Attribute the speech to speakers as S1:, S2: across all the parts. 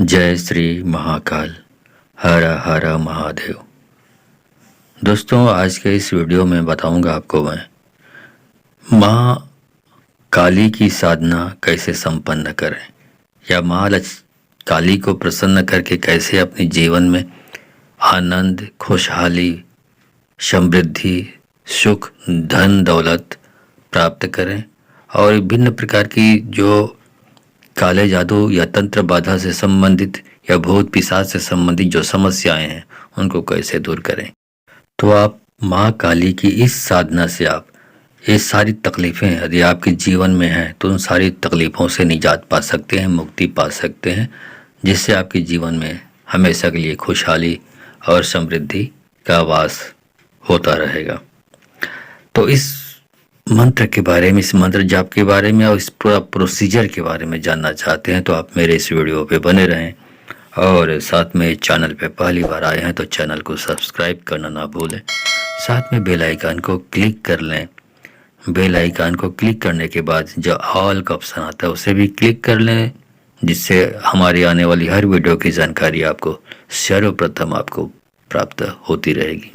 S1: जय श्री महाकाल। हर हर महादेव। दोस्तों, आज के इस वीडियो में बताऊंगा आपको मैं माँ काली की साधना कैसे संपन्न करें या काली को प्रसन्न करके कैसे अपने जीवन में आनंद, खुशहाली, समृद्धि, सुख, धन दौलत प्राप्त करें और विभिन्न प्रकार की जो काले जादू या तंत्र बाधा से संबंधित या भूत पिशाच से संबंधित जो समस्याएं हैं उनको कैसे दूर करें। तो आप माँ काली की इस साधना से आप ये सारी तकलीफ़ें यदि आपके जीवन में हैं तो उन सारी तकलीफ़ों से निजात पा सकते हैं, मुक्ति पा सकते हैं, जिससे आपके जीवन में हमेशा के लिए खुशहाली और समृद्धि का वास होता रहेगा। तो इस मंत्र के बारे में, इस मंत्र जाप के बारे में और इस पूरा प्रोसीजर के बारे में जानना चाहते हैं तो आप मेरे इस वीडियो पे बने रहें और साथ में चैनल पे पहली बार आए हैं तो चैनल को सब्सक्राइब करना ना भूलें। साथ में बेल आइकन को क्लिक कर लें। बेल आइकन को क्लिक करने के बाद जो ऑल का ऑप्शन आता है उसे भी क्लिक कर लें, जिससे हमारी आने वाली हर वीडियो की जानकारी आपको सर्वप्रथम आपको प्राप्त होती रहेगी।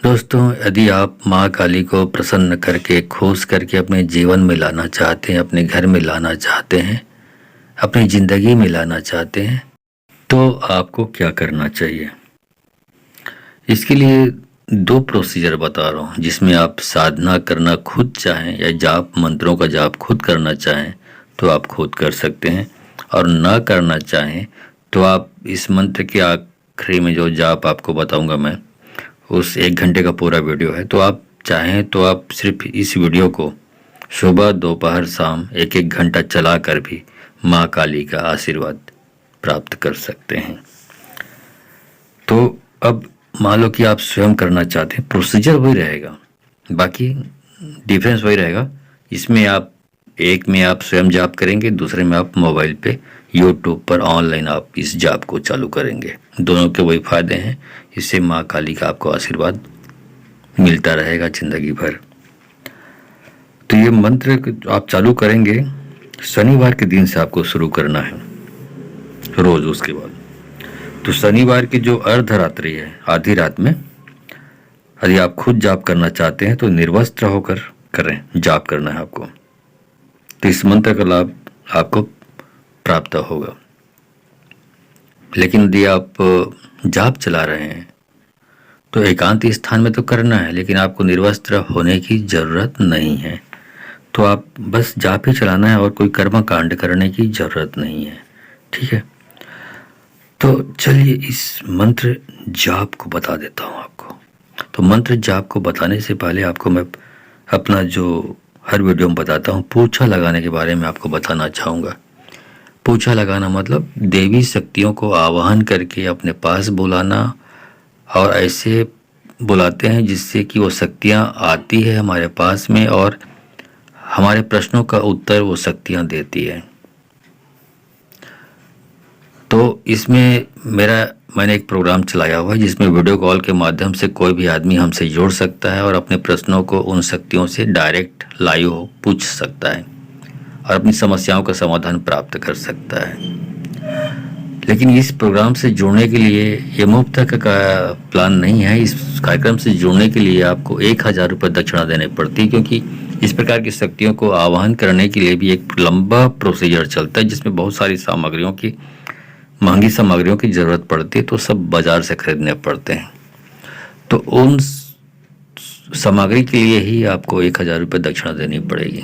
S1: दोस्तों, यदि आप माँ काली को प्रसन्न करके, खुश करके अपने जीवन में लाना चाहते हैं, अपने घर में लाना चाहते हैं, अपनी ज़िंदगी में लाना चाहते हैं, तो आपको क्या करना चाहिए। इसके लिए दो प्रोसीजर बता रहा हूँ, जिसमें आप साधना करना खुद चाहें या जाप मंत्रों का जाप खुद करना चाहें तो आप खुद कर सकते हैं, और ना करना चाहें तो आप इस मंत्र के आखिरी में जो जाप आपको बताऊँगा मैं, उस 1 घंटे का पूरा वीडियो है, तो आप चाहें तो आप सिर्फ इस वीडियो को सुबह, दोपहर, शाम 1-1 घंटा चला कर भी माँ काली का आशीर्वाद प्राप्त कर सकते हैं। तो अब मान लो कि आप स्वयं करना चाहते हैं, प्रोसीजर वही रहेगा, बाकी डिफरेंस वही रहेगा। इसमें आप एक में आप स्वयं जाप करेंगे, दूसरे में आप मोबाइल पे यूट्यूब पर ऑनलाइन आप इस जाप को चालू करेंगे। दोनों के वही फायदे हैं, इससे माँ काली का आपको आशीर्वाद मिलता रहेगा जिंदगी भर। तो ये मंत्र आप चालू करेंगे, शनिवार के दिन से आपको शुरू करना है रोज। उसके बाद तो शनिवार की जो अर्धरात्रि है, आधी रात में, यदि आप खुद जाप करना चाहते हैं तो निर्वस्त्र होकर करें, जाप करना है आपको। तो इस मंत्र का लाभ आपको प्राप्त होगा। लेकिन यदि आप जाप चला रहे हैं तो एकांत स्थान में तो करना है, लेकिन आपको निर्वस्त्र होने की जरूरत नहीं है। तो आप बस जाप ही चलाना है और कोई कर्म कांड करने की जरूरत नहीं है, ठीक है। तो चलिए इस मंत्र जाप को बता देता हूँ आपको। तो मंत्र जाप को बताने से पहले आपको मैं अपना जो हर वीडियो में बताता हूँ, पूछा लगाने के बारे में आपको बताना चाहूँगा। पूछा लगाना मतलब देवी शक्तियों को आवाहन करके अपने पास बुलाना, और ऐसे बुलाते हैं जिससे कि वो शक्तियाँ आती है हमारे पास में और हमारे प्रश्नों का उत्तर वो शक्तियाँ देती है। तो इसमें मैंने एक प्रोग्राम चलाया हुआ है जिसमें वीडियो कॉल के माध्यम से कोई भी आदमी हमसे जुड़ सकता है और अपने प्रश्नों को उन शक्तियों से डायरेक्ट लाइव पूछ सकता है और अपनी समस्याओं का समाधान प्राप्त कर सकता है। लेकिन इस प्रोग्राम से जुड़ने के लिए ये मुफ्त का प्लान नहीं है। इस कार्यक्रम से जुड़ने के लिए आपको 1000 रुपये दक्षिणा देनी पड़ती है, क्योंकि इस प्रकार की शक्तियों को आवाहन करने के लिए भी एक लंबा प्रोसीजर चलता है, जिसमें बहुत सारी महंगी सामग्रियों की ज़रूरत पड़ती है, तो सब बाज़ार से खरीदने पड़ते हैं। तो उन सामग्री के लिए ही आपको 1000 रुपये दक्षिणा देनी पड़ेगी।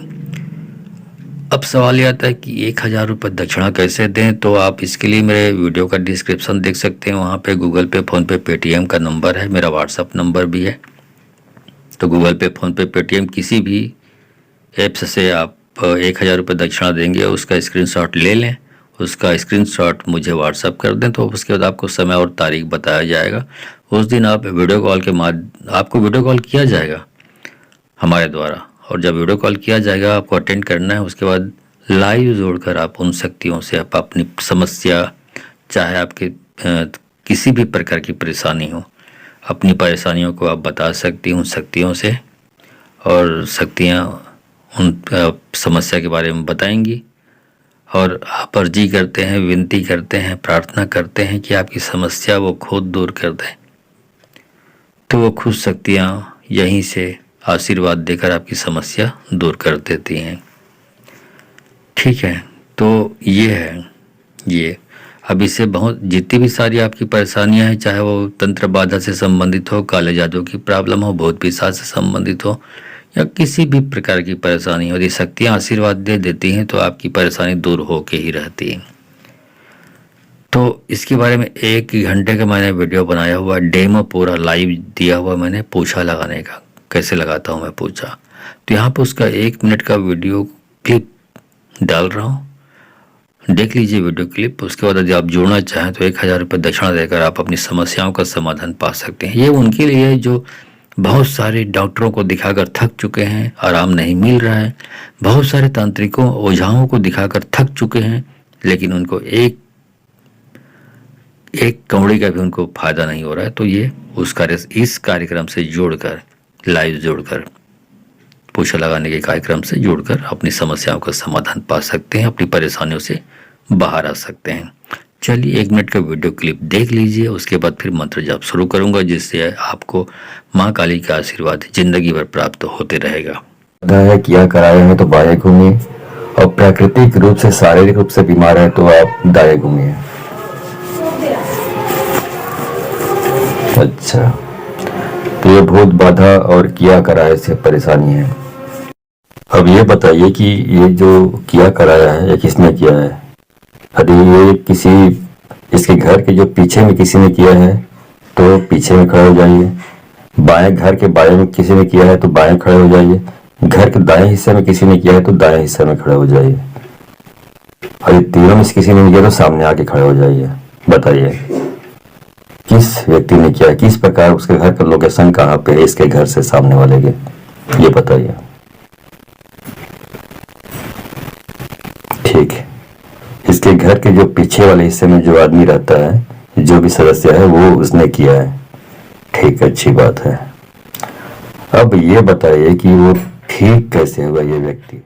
S1: अब सवाल ये आता है कि 1000 रुपये दक्षिणा कैसे दें। तो आप इसके लिए मेरे वीडियो का डिस्क्रिप्शन देख सकते हैं, वहाँ पे गूगल पे, फ़ोनपे, पेटीएम का नंबर है, मेरा व्हाट्सअप नंबर भी है। तो गूगल पे, फ़ोनपे, पेटीएम किसी भी ऐप्स से आप 1000 रुपये दक्षिणा देंगे, उसका स्क्रीनशॉट ले लें, उसका स्क्रीनशॉट मुझे व्हाट्सअप कर दें। तो उसके बाद आपको समय और तारीख बताया जाएगा। उस दिन आप वीडियो कॉल के आपको वीडियो कॉल किया जाएगा हमारे द्वारा, और जब वीडियो कॉल किया जाएगा आपको अटेंड करना है। उसके बाद लाइव जोड़कर आप उन शक्तियों से आप अपनी समस्या, चाहे आपके किसी भी प्रकार की परेशानी हो, अपनी परेशानियों को आप बता सकती हूँ शक्तियों से, और शक्तियाँ उन समस्या के बारे में बताएंगी और आप अर्जी करते हैं, विनती करते हैं, प्रार्थना करते हैं कि आपकी समस्या वो खुद दूर कर दें, तो वो खुद शक्तियाँ यहीं से आशीर्वाद देकर आपकी समस्या दूर कर देती हैं। ठीक है, तो ये है ये। अब इससे बहुत जितनी भी सारी आपकी परेशानियां हैं, चाहे वो तंत्र बाधा से संबंधित हो, काले जादू की प्रॉब्लम हो, भूत पिशाच से संबंधित हो, या किसी भी प्रकार की परेशानी हो, यदि शक्तियाँ आशीर्वाद दे देती हैं तो आपकी परेशानी दूर होके ही रहती है। तो इसके बारे में 1 घंटे का मैंने वीडियो बनाया हुआ, डेमो पूरा लाइव दिया हुआ मैंने, पूछा लगाने का कैसे लगाता हूँ मैं पूछा। तो यहाँ पर उसका 1 मिनट का वीडियो क्लिप डाल रहा हूँ, देख लीजिए वीडियो क्लिप। उसके बाद यदि आप जुड़ना चाहें तो 1000 रुपये दक्षिणा देकर आप अपनी समस्याओं का समाधान पा सकते हैं। ये उनके लिए है जो बहुत सारे डॉक्टरों को दिखाकर थक चुके हैं, आराम नहीं मिल रहा है, बहुत सारे तांत्रिकों ओझाओं को दिखाकर थक चुके हैं, लेकिन उनको एक कौड़ी का भी उनको फायदा नहीं हो रहा है। तो ये इस कार्यक्रम से जोड़कर, लाइव जोड़कर, पूछा लगाने के कार्यक्रम से जुड़कर अपनी समस्याओं का समाधान पा सकते हैं, अपनी परेशानियों से बाहर आ सकते हैं। चलिए 1 मिनट का वीडियो क्लिप देख लीजिए, उसके बाद फिर मंत्र जाप शुरू करूंगा, जिससे आपको माँ काली का आशीर्वाद जिंदगी भर प्राप्त होते रहेगा।
S2: है किया कराए हैं तो बाएं घूमिए, और प्राकृतिक रूप से शारीरिक रूप से बीमार है तो आप दाएं घूमिए। अच्छा, तो ये भूत बाधा और किया कराए से परेशानी है। अब ये बताइए कि ये जो किया कराया है ये किसने किया है? यदि ये किसी इसके घर के जो पीछे में किसी ने किया है तो पीछे में खड़े हो जाइए, बाएं घर के बाएं में किसी ने किया है तो बाएं खड़े हो जाइए, घर के दाएं हिस्से में किसी ने किया है तो दाएं हिस्से में खड़े हो जाइए, और ये तीनों में से किसी ने किया तो सामने आके खड़े हो जाइए। बताइए किस व्यक्ति ने किया है, किस प्रकार, उसके घर का लोकेशन कहाँ पे है, इसके घर से सामने वाले के, ये बताइए। ठीक है, इसके घर के जो पीछे वाले हिस्से में जो आदमी रहता है, जो भी सदस्य है, वो उसने किया है। ठीक, अच्छी बात है। अब ये बताइए कि वो ठीक कैसे हुआ ये व्यक्ति?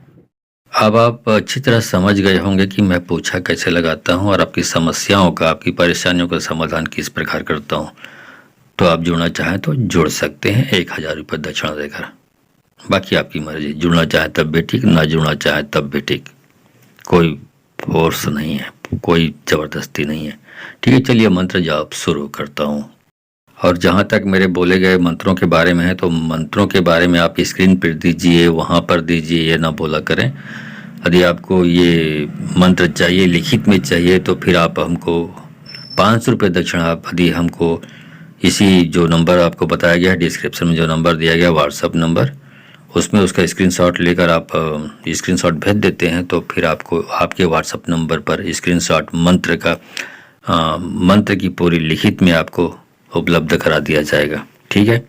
S1: अब आप अच्छी तरह समझ गए होंगे कि मैं पूछा कैसे लगाता हूं और आपकी समस्याओं का, आपकी परेशानियों का समाधान किस प्रकार करता हूं। तो आप जुड़ना चाहें तो जुड़ सकते हैं 1000 रुपये दक्षिणा देकर, बाकी आपकी मर्जी। जुड़ना चाहे तब भी ठीक, ना जुड़ना चाहे तब भी ठीक, कोई फोर्स नहीं है, कोई ज़बरदस्ती नहीं है। ठीक है, चलिए मंत्र जाप शुरू करता हूँ। और जहाँ तक मेरे बोले गए मंत्रों के बारे में है, तो मंत्रों के बारे में आप स्क्रीन पर दीजिए, वहाँ पर दीजिए, ये ना बोला करें। यदि आपको ये मंत्र चाहिए, लिखित में चाहिए, तो फिर आप हमको 500 रुपये दक्षिणा आप यदि हमको इसी जो नंबर आपको बताया गया है, डिस्क्रिप्शन में जो नंबर दिया गया व्हाट्सअप नंबर, उसमें उसका स्क्रीनशॉट लेकर आप स्क्रीनशॉट भेज देते हैं, तो फिर आपको आपके व्हाट्सअप नंबर पर स्क्रीनशॉट मंत्र की पूरी लिखित में आपको उपलब्ध करा दिया जाएगा। ठीक है,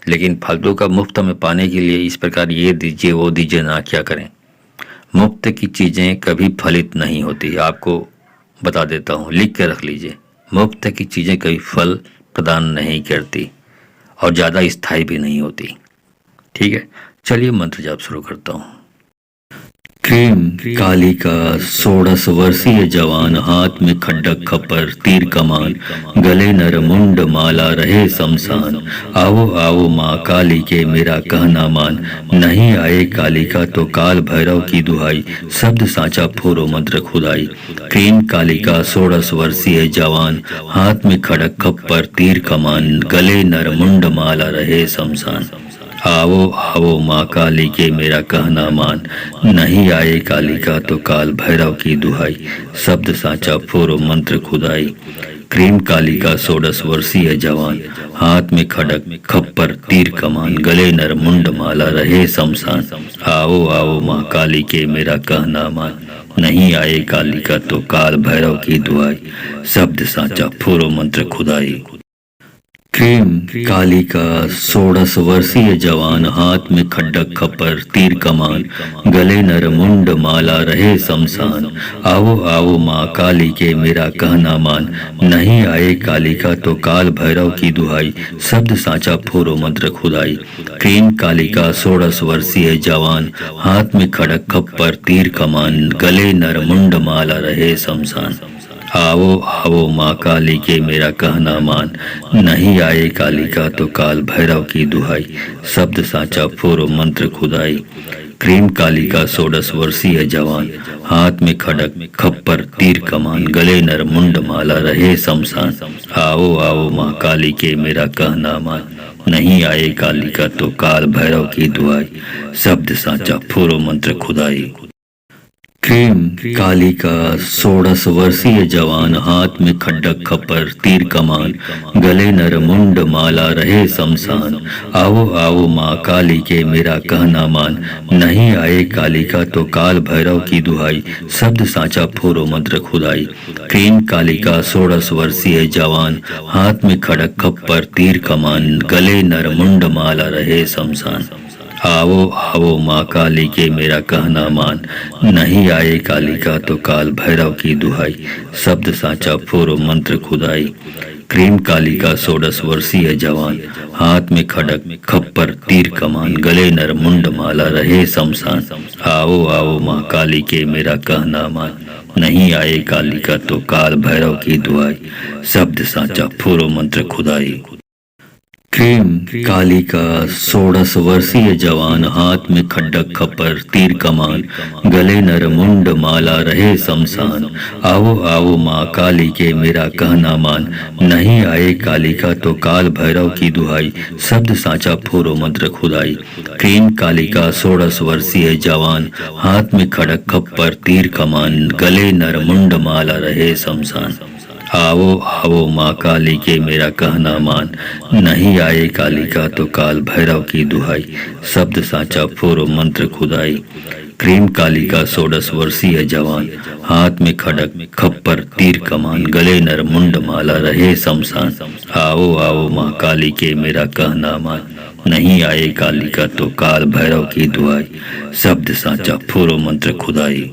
S1: लेकिन फालतू का मुफ्त में पाने के लिए इस प्रकार ये दीजिए वो दीजिए ना क्या करें। मुफ्त की चीज़ें कभी फलित नहीं होती, आपको बता देता हूँ, लिख के रख लीजिए। मुफ्त की चीज़ें कभी फल प्रदान नहीं करती और ज़्यादा स्थायी भी नहीं होती। ठीक है, चलिए मंत्र जाप शुरू करता हूँ। क्रीम काली का 16 वर्षीय जवान, हाथ में खड्डक खप्पर तीर कमान, गले नर मुंड माला रहे शमशान। आओ आओ माँ काली के मेरा कहना मान, नहीं आए काली का तो काल भैरव की दुहाई, शब्द साचा फोरो मंत्र खुदाई। क्रीम काली का 16 वर्षीय जवान, हाथ में खड्डक खप्पर तीर कमान, गले नर मुंड माला रहे शमशान। आओ आओ माँ काली के मेरा कहना मान, नहीं आए काली का तो काल भैरव की दुहाई, शब्द साचा फोरो मंत्र खुदाई। क्रीम काली का 16 वर्षीय जवान, हाथ में खड़क खप्पर तीर कमान, गले नर मुंड माला रहे शमशान। आओ आओ माँ काली के मेरा कहना मान, नहीं आए काली का तो काल भैरव की दुहाई, शब्द साचा फोरो मंत्र खुदाई। क्रीम काली का 16 वर्षीय जवान, हाथ में खड्डक खप्पर तीर कमान, गले नर मुंड माला रहे शमशान। आओ आओ माँ काली के मेरा कहना मान, नहीं आए काली का तो काल भैरव की दुहाई, शब्द साचा फोरो मंत्र खुदाई। क्रीम काली का 16 वर्षीय जवान, हाथ में खड़क खप्पर तीर कमान, गले नर मुंड माला रहे शमशान। आओ आओ माँ काली के मेरा कहना मान, नहीं आए काली का तो काल भैरव की दुहाई, शब्द साचा फोरो मंत्र खुदाई। क्रीम काली का 16 वर्षीय जवान, हाथ में खड़क खप्पर तीर कमान, गले नर मुंड माला रहे शमशान। आओ आओ माँ काली के मेरा कहना मान, नहीं आए काली का तो काल भैरव की दुहाई, शब्द साचा फोरो मंत्र खुदाई। क्रीम काली का 16 वर्षीय जवान, हाथ में खड्डक खप्पर तीर कमान, गले नर मुंड माला रहे शमशान। आओ आओ माँ काली के मेरा कहना मान, नहीं आए काली का तो काल भैरव की दुहाई, शब्द साचा फोरो मंत्र खुदाई। क्रीम काली का 16 वर्षीय जवान, हाथ में खड़क खप्पर तीर कमान, गले नर मुंड माला रहे शमशान। आओ आओ माँ काली के मेरा कहना मान, नहीं आए काली का तो काल भैरव की दुहाई, शब्द साचा फोरो मंत्र खुदाई। क्रीम काली का 16 वर्षीय जवान, हाथ में खड़क खप्पर तीर कमान, गले नर मुंड माला रहे शमशान। आओ आओ माँ काली के मेरा कहना मान, नहीं आए काली का तो काल भैरव की दुहाई, शब्द साचा फोरो मंत्र खुदाई। क्रीम काली का 16 वर्षीय जवान, हाथ में खड्डक खप्पर तीर कमान, गले नर मुंड माला रहे शमशान। आओ आओ माँ काली के मेरा कहना मान, नहीं आए काली का तो काल भैरव की दुहाई, शब्द साचा फोरो मंत्र खुदाई। क्रीम काली का 16 वर्षीय जवान, हाथ में खड़क खप्पर तीर कमान, गले नर मुंड माला रहे शमशान। आओ आओ माँ काली के मेरा कहना मान, नहीं आए काली का तो काल भैरव की दुहाई, शब्द साचा फोरो मंत्र खुदाई। क्रीम काली का 16 वर्षीय जवान, हाथ में खड़क खप्पर तीर कमान, गले नर मुंड माला रहे शमशान। आओ आओ माँ काली के मेरा कहना मान, नहीं आए काली का तो काल भैरव की दुहाई, शब्द साचा फोरो मंत्र खुदाई।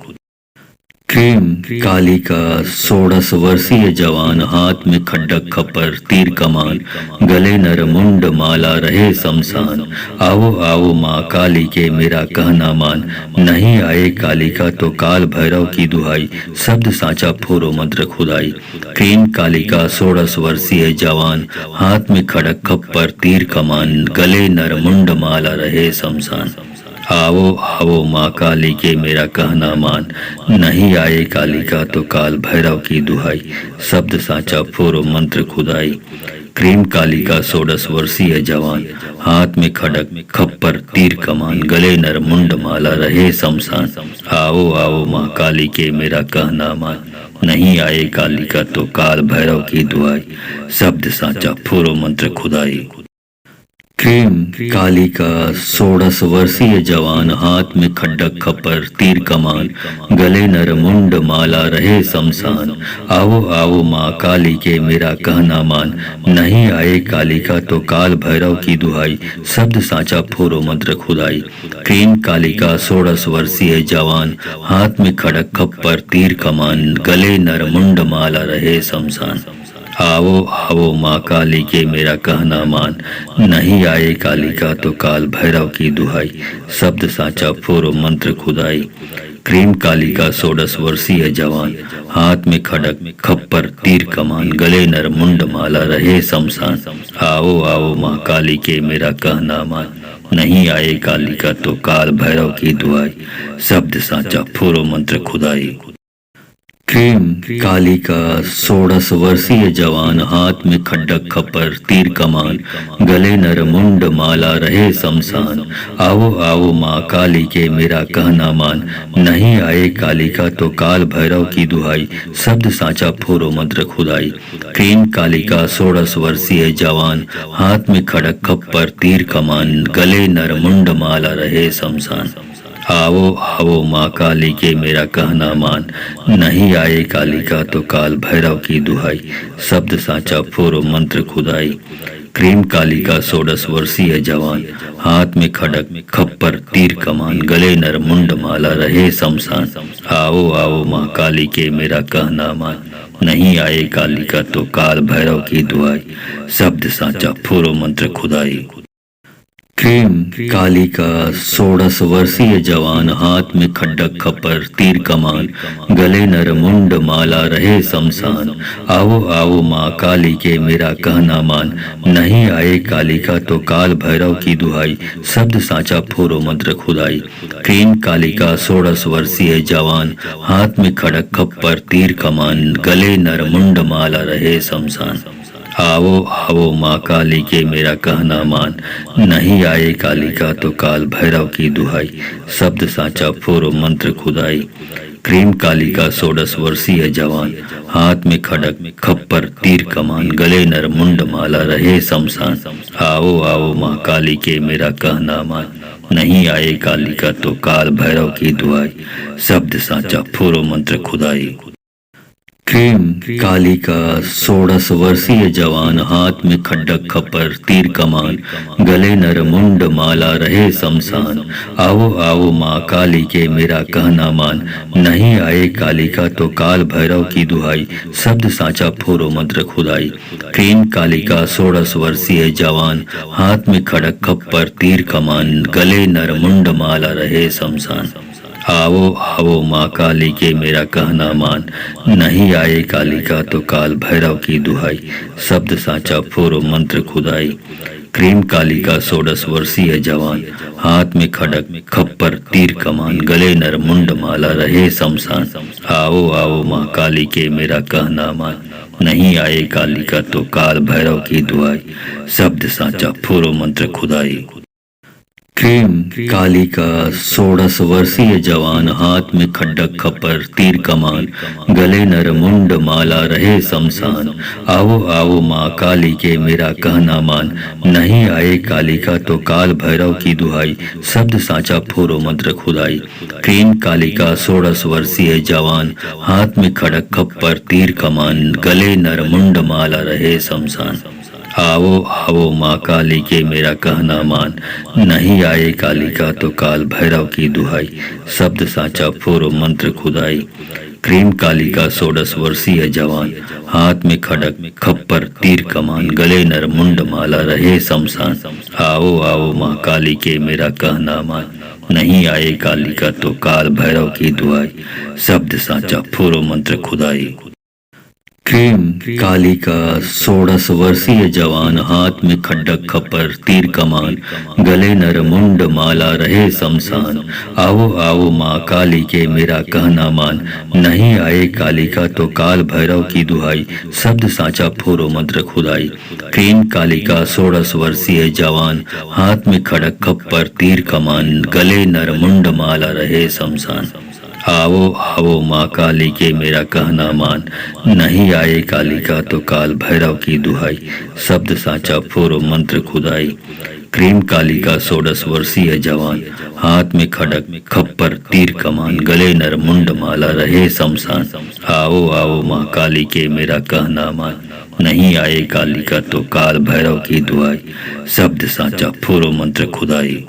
S1: क्रीम काली का 16 वर्षीय जवान, हाथ में खड्डक खप्पर तीर कमान, गले नर मुंड माला रहे शमशान। आओ आओ माँ काली के मेरा कहना मान, नहीं आए काली का तो काल भैरव की दुहाई, शब्द साचा फोरो मंत्र खुदाई। क्रीम काली का 16 वर्षीय जवान, हाथ में खड़क खप्पर तीर कमान, गले नर मुंड माला रहे शमशान। आओ आओ माँ काली के मेरा कहना मान, नहीं आए काली का तो काल भैरव की दुहाई, शब्द साचा फोरो मंत्र खुदाई। क्रीम काली का 16 वर्षीय जवान, हाथ में खड़क खप्पर तीर कमान, गले नर मुंड माला रहे शमशान। आओ आओ माँ काली के मेरा कहना मान, नहीं आए काली का तो काल भैरव की दुहाई, शब्द साचा फोरो मंत्र खुदाई। क्रीम काली का 16 वर्षीय जवान, हाथ में खड्डक खप्पर तीर कमान, गले नर मुंड माला रहे शमशान। आओ आओ माँ काली के मेरा कहना मान, नहीं आए काली का तो काल भैरव की दुहाई, शब्द साचा फोरो मंत्र खुदाई। क्रीम काली का 16 वर्षीय जवान, हाथ में खड़क खप्पर तीर कमान, गले नर मुंड माला रहे शमशान। आओ आओ माँ काली के मेरा कहना मान, नहीं आए काली का तो काल भैरव की दुहाई, शब्द साचा फोरो मंत्र खुदाई। क्रीम काली का 16 वर्षीय जवान, हाथ में खड़क खप्पर तीर कमान, गले नर मुंड माला रहे शमशान। आओ आओ माँ काली के मेरा कहना मान, नहीं आए काली का तो काल भैरव की दुहाई, शब्द साचा फोरो मंत्र खुदाई। क्रीम काली का 16 वर्षीय जवान, हाथ में खड्डक खप्पर तीर कमान, गले नर मुंड माला रहे शमशान। आओ आओ माँ काली के मेरा कहना मान, नहीं आए काली का तो काल भैरव की दुहाई, शब्द साचा फोरो मंत्र खुदाई। क्रीम काली का 16 वर्षीय जवान, हाथ में खड़क खप्पर तीर कमान, गले नर मुंड माला रहे शमशान। आओ आओ माँ काली के मेरा कहना मान, नहीं आए काली का तो काल भैरव की दुहाई, शब्द साचा फोरो मंत्र खुदाई। क्रीम काली का 16 वर्षीय जवान, हाथ में खड़क खप्पर तीर कमान, गले नर मुंड माला रहे शमशान। आओ आओ माँ काली के मेरा कहना मान, नहीं आए काली का तो काल भैरव की दुआई, शब्द साचा फूरो मंत्र खुदाई। क्रीम काली का 16 वर्षीय जवान, हाथ में खड्डक खपर तीर कमान, गले नर मुंड माला रहे शमशान। आओ आओ माँ काली के मेरा कहना मान, नहीं आए काली का तो काल भैरव की दुहाई, शब्द साचा फोरो मंत्र खुदाई। क्रीम काली का 16 वर्षीय जवान, हाथ में खड़क खप्पर तीर कमान, गले नर मुंड माला रहे शमशान। आओ आओ माँ काली के मेरा कहना मान, नहीं आए काली का तो काल भैरव की दुहाई, शब्द साचा फोरो मंत्र खुदाई। क्रीम काली का 16 वर्षीय जवान, हाथ में खड़क खप्पर तीर कमान, गले नर मुंड माला रहे शमशान। आओ आओ माँ काली के मेरा कहना मान, नहीं आए काली का तो काल भैरव की दुहाई, शब्द साचा फोरो मंत्र खुदाई। क्रीम काली का 16 वर्षीय जवान, हाथ में खड्डक खपर तीर कमान, गले नर मुंड माला रहे शमशान। आओ आओ माँ काली के मेरा कहना मान, नहीं आए काली का तो काल भैरव की दुहाई, शब्द साचा फोरो मंत्र खुदाई। क्रीम काली का 16 वर्षीय जवान, हाथ में खड़क खप्पर तीर कमान, गले नर मुंड माला रहे शमशान। आओ आओ माँ काली के मेरा कहना मान, नहीं आए काली का तो काल भैरव की दुहाई, शब्द साचा फोरो मंत्र खुदाई। क्रीम काली का 16 वर्षीय जवान, हाथ में खड़क खप्पर तीर कमान, गले नर मुंड माला रहे शमशान। आओ आओ माँ काली के मेरा कहना मान, नहीं आए काली का तो काल भैरव की दुहाई, शब्द साचा फोरो मंत्र खुदाई। क्रीम काली का 16 वर्षीय जवान, हाथ में खड्डक खपर तीर कमान, गले नर मुंड माला रहे शमशान। आओ आओ माँ काली के मेरा कहना मान, नहीं आए काली का तो काल भैरव की दुहाई, शब्द साचा फोरो मंत्र खुदाई। क्रीम काली का 16 वर्षीय जवान, हाथ में खड़क खप्पर तीर कमान, गले नर मुंड माला रहे शमशान। आओ आओ माँ काली के मेरा कहना मान, नहीं आए काली का तो काल भैरव की दुहाई, शब्द साचा फोरो मंत्र खुदाई। क्रीम काली का 16 वर्षीय जवान, हाथ में खड़क खप्पर तीर कमान, गले नर मुंड माला रहे शमशान। आओ आओ माँ काली के मेरा कहना मान, नहीं आए काली का तो काल भैरव की दुहाई, शब्द साचा फोरो मंत्र खुदाई। क्रीम काली का 16 वर्षीय जवान, हाथ में खड्डक खपर तीर कमान, गले नर मुंड माला रहे शमशान। आओ आओ माँ काली के मेरा कहना मान, नहीं आए काली का तो काल भैरव की दुहाई, शब्द साचा फोरो मंत्र खुदाई। क्रीम काली का 16 वर्षीय जवान, हाथ में खड़क खप्पर तीर कमान, गले नर मुंड माला रहे शमशान। आओ आओ माँ काली के मेरा कहना मान, नहीं आए काली का तो काल भैरव की दुहाई, शब्द साचा फोरो मंत्र खुदाई। क्रीम काली का 16 वर्षीय जवान, हाथ में खड़क खप्पर तीर कमान, गले नर मुंड माला रहे शमशान। आओ आओ माँ काली के मेरा कहना मान, नहीं आए काली का तो काल भैरव की दुहाई, शब्द साचा फोरो मंत्र खुदाई।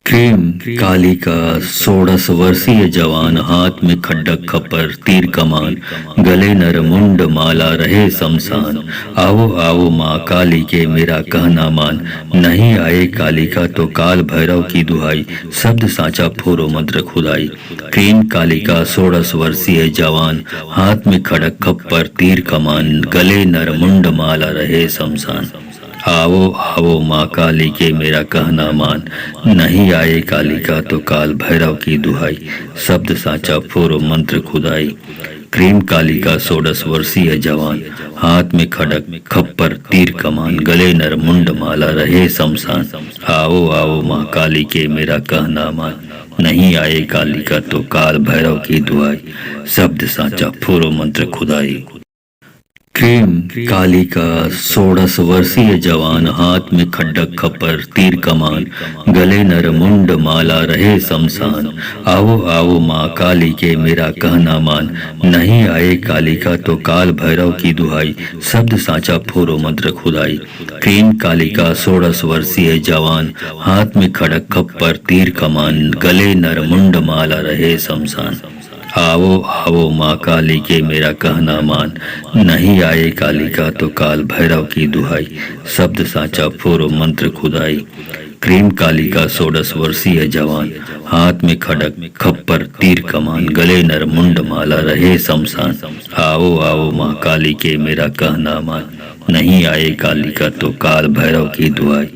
S1: क्रीम काली का 16 वर्षीय जवान, हाथ में खड्डक खपर तीर कमान, गले नर मुंड माला रहे शमशान। आओ आओ माँ काली के मेरा कहना मान, नहीं आए काली का तो काल भैरव की दुहाई, शब्द साचा फोरो मंत्र खुदाई। क्रीम काली का 16 वर्षीय जवान, हाथ में खड़क खप्पर तीर कमान, गले नर मुंड माला रहे शमशान। आओ आओ माँ काली के मेरा कहना मान, नहीं आए काली का तो काल भैरव की दुहाई, शब्द साचा फोरो मंत्र खुदाई। क्रीम काली का 16 वर्षीय जवान, हाथ में खड़क खप्पर तीर कमान, गले नर मुंड माला रहे शमशान। आओ आओ माँ काली के मेरा कहना मान, नहीं आए काली का तो काल भैरव की दुहाई, शब्द साचा फोरो मंत्र खुदाई। क्रीम काली का 16 वर्षीय जवान, हाथ में खड्डक खप्पर तीर कमान, गले नर मुंड माला रहे शमशान। आओ आओ माँ काली के मेरा कहना मान, नहीं आए काली का तो काल भैरव की दुहाई, शब्द साचा फोरो मंत्र खुदाई। क्रीम काली का 16 वर्षीय जवान, हाथ में खड़क खप्पर तीर कमान, गले नर मुंड माला रहे शमशान। आओ आओ माँ काली के मेरा कहना मान, नहीं आए काली का तो काल भैरव की दुहाई, शब्द साचा फोरो मंत्र खुदाई। क्रीम काली का 16 वर्षीय जवान, हाथ में खड़क खप्पर तीर कमान, गले नर मुंड माला रहे शमशान। आओ आओ माँ काली के मेरा कहना मान, नहीं आए काली का तो काल भैरव की दुहाई,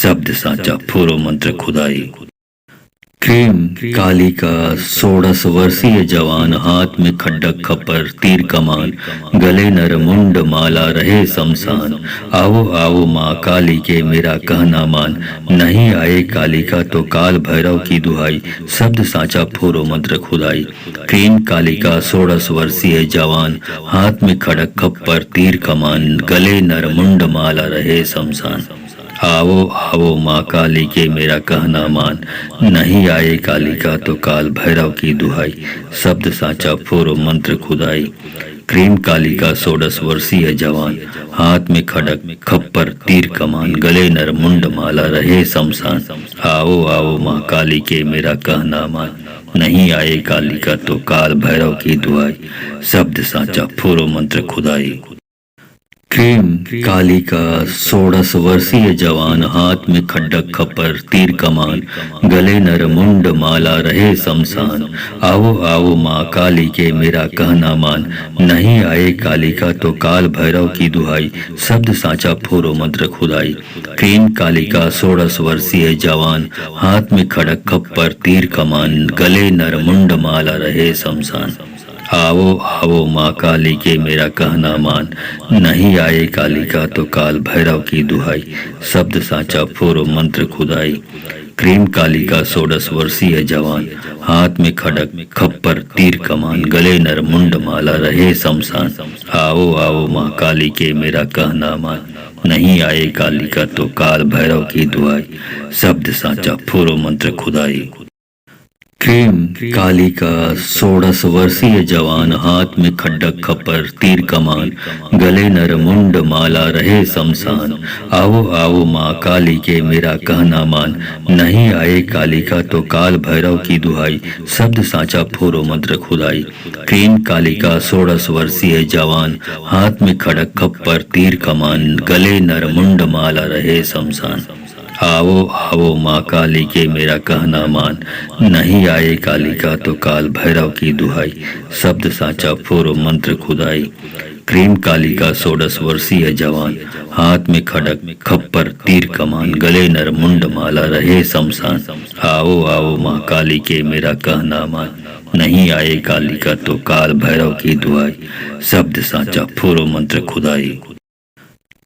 S1: शब्द साचा फोरो मंत्र खुदाई। क्रीम काली का 16 वर्षीय जवान, हाथ में खड्डक खप्पर तीर कमान, गले नर मुंड माला रहे शमशान। आओ आओ माँ काली के मेरा कहना मान, नहीं आए काली का तो काल भैरव की दुहाई, शब्द साचा फोरो मंत्र खुदाई। क्रीम काली का 16 वर्षीय जवान, हाथ में खड़क खप्पर तीर कमान, गले नर मुंड माला रहे शमशान। आओ आओ माँ काली के मेरा कहना मान, नहीं आए काली का तो काल भैरव की दुहाई, शब्द साचा फोरो मंत्र खुदाई। क्रीम काली का 16 वर्षीय जवान, हाथ में खड़क खप्पर तीर कमान, गले नर मुंड माला रहे शमशान। आओ आओ माँ काली के मेरा कहना मान, नहीं आए काली का तो काल भैरव की दुहाई, शब्द साचा फोरो मंत्र खुदाई। क्रीम काली का 16 वर्षीय जवान, हाथ में खड्डक खप्पर तीर कमान, गले नर मुंड माला रहे शमशान। आओ आओ माँ काली के मेरा कहना मान, नहीं आए काली का तो काल भैरव की दुहाई, शब्द साचा फोरो मंत्र खुदाई। क्रीम काली का 16 वर्षीय जवान, हाथ में खड़क खप्पर तीर कमान, गले नर मुंड माला रहे शमशान। आओ आओ माँ काली के मेरा कहना मान, नहीं आए काली का तो काल भैरव की दुहाई, शब्द साचा फोरो मंत्र खुदाई। क्रीम काली का 16 वर्षीय जवान, हाथ में खड़क खप्पर तीर कमान, गले नर मुंड माला रहे शमशान। आओ आओ माँ काली के मेरा कहना मान, नहीं आए काली का तो काल भैरव की दुहाई, शब्द साचा फोरो मंत्र खुदाई। क्रीम काली का 16 वर्षीय जवान, हाथ में खड्डक खप्पर तीर कमान, गले नर मुंड माला रहे शमशान। आओ आओ माँ काली के मेरा कहना मान, नहीं आए काली का तो काल भैरव की दुहाई, शब्द साचा फोरो मंत्र खुदाई। क्रीम काली का 16 वर्षीय जवान, हाथ में खड़क खप्पर तीर कमान, गले नर मुंड माला रहे शमशान। आओ आओ माँ काली के मेरा कहना मान, नहीं आए काली का तो काल भैरव की दुहाई, शब्द साचा फोरो मंत्र खुदाई। क्रीम काली का 16 वर्षीय जवान, हाथ में खड़क खप्पर तीर कमान, गले नर मुंड माला रहे शमशान। आओ आओ माँ काली के मेरा कहना मान, नहीं आए काली का तो काल भैरव की दुहाई, शब्द साचा फोरो मंत्र खुदाई।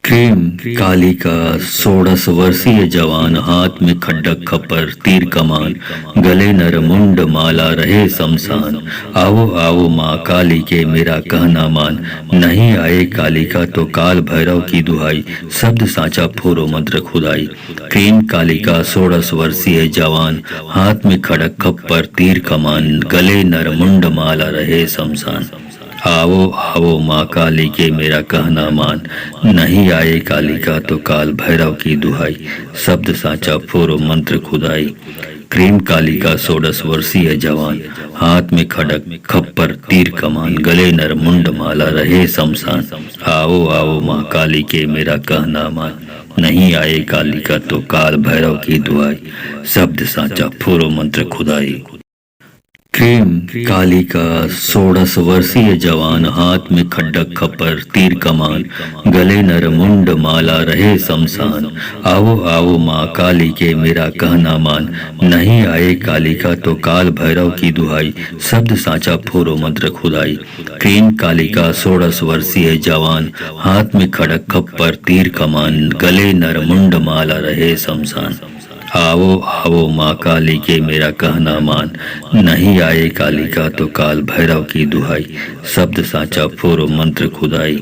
S1: क्रीम काली का 16 वर्षीय जवान, हाथ में खड्डक खप्पर तीर कमान, गले नर मुंड माला रहे शमशान। आओ आओ माँ काली के मेरा कहना मान, नहीं आए काली का तो काल भैरव की दुहाई, शब्द साचा फोरो मंत्र खुदाई। क्रीम काली का 16 वर्षीय जवान, हाथ में खड़क खप्पर तीर कमान, गले नर मुंड माला रहे शमशान। आओ आओ माँ काली के मेरा कहना मान, नहीं आए काली का तो काल भैरव की दुहाई, शब्द साचा फोरो मंत्र खुदाई। क्रीम काली का 16 वर्षीय जवान, हाथ में खड़क खप्पर तीर कमान, गले नर मुंड माला रहे शमशान। आओ आओ माँ काली के मेरा कहना मान, नहीं आए काली का तो काल भैरव की दुहाई, शब्द साचा फोरो मंत्र खुदाई। क्रीम काली का 16 वर्षीय जवान, हाथ में खड्डक खप्पर तीर कमान, गले नर मुंड माला रहे शमशान। आओ आओ माँ काली के मेरा कहना मान, नहीं आए काली का तो काल भैरव की दुहाई, शब्द साचा फोरो मंत्र खुदाई। क्रीम काली का 16 वर्षीय जवान, हाथ में खड़क खप्पर तीर कमान, गले नर मुंड माला रहे शमशान। आओ आओ माँ काली के मेरा कहना मान, नहीं आए काली का तो काल भैरव की दुहाई, शब्द साचा फोरो मंत्र खुदाई।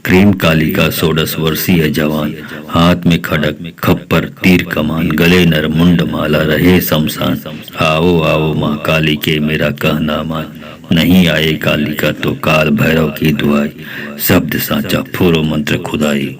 S1: क्रीम काली का 16 वर्षीय जवान, हाथ में खड़क खप्पर तीर कमान, गले नर मुंड माला रहे शमशान। आओ आओ माँ काली के मेरा कहना मान, नहीं आए काली का तो काल भैरव की दुआई, शब्द साचा फूरो मंत्र खुदाई।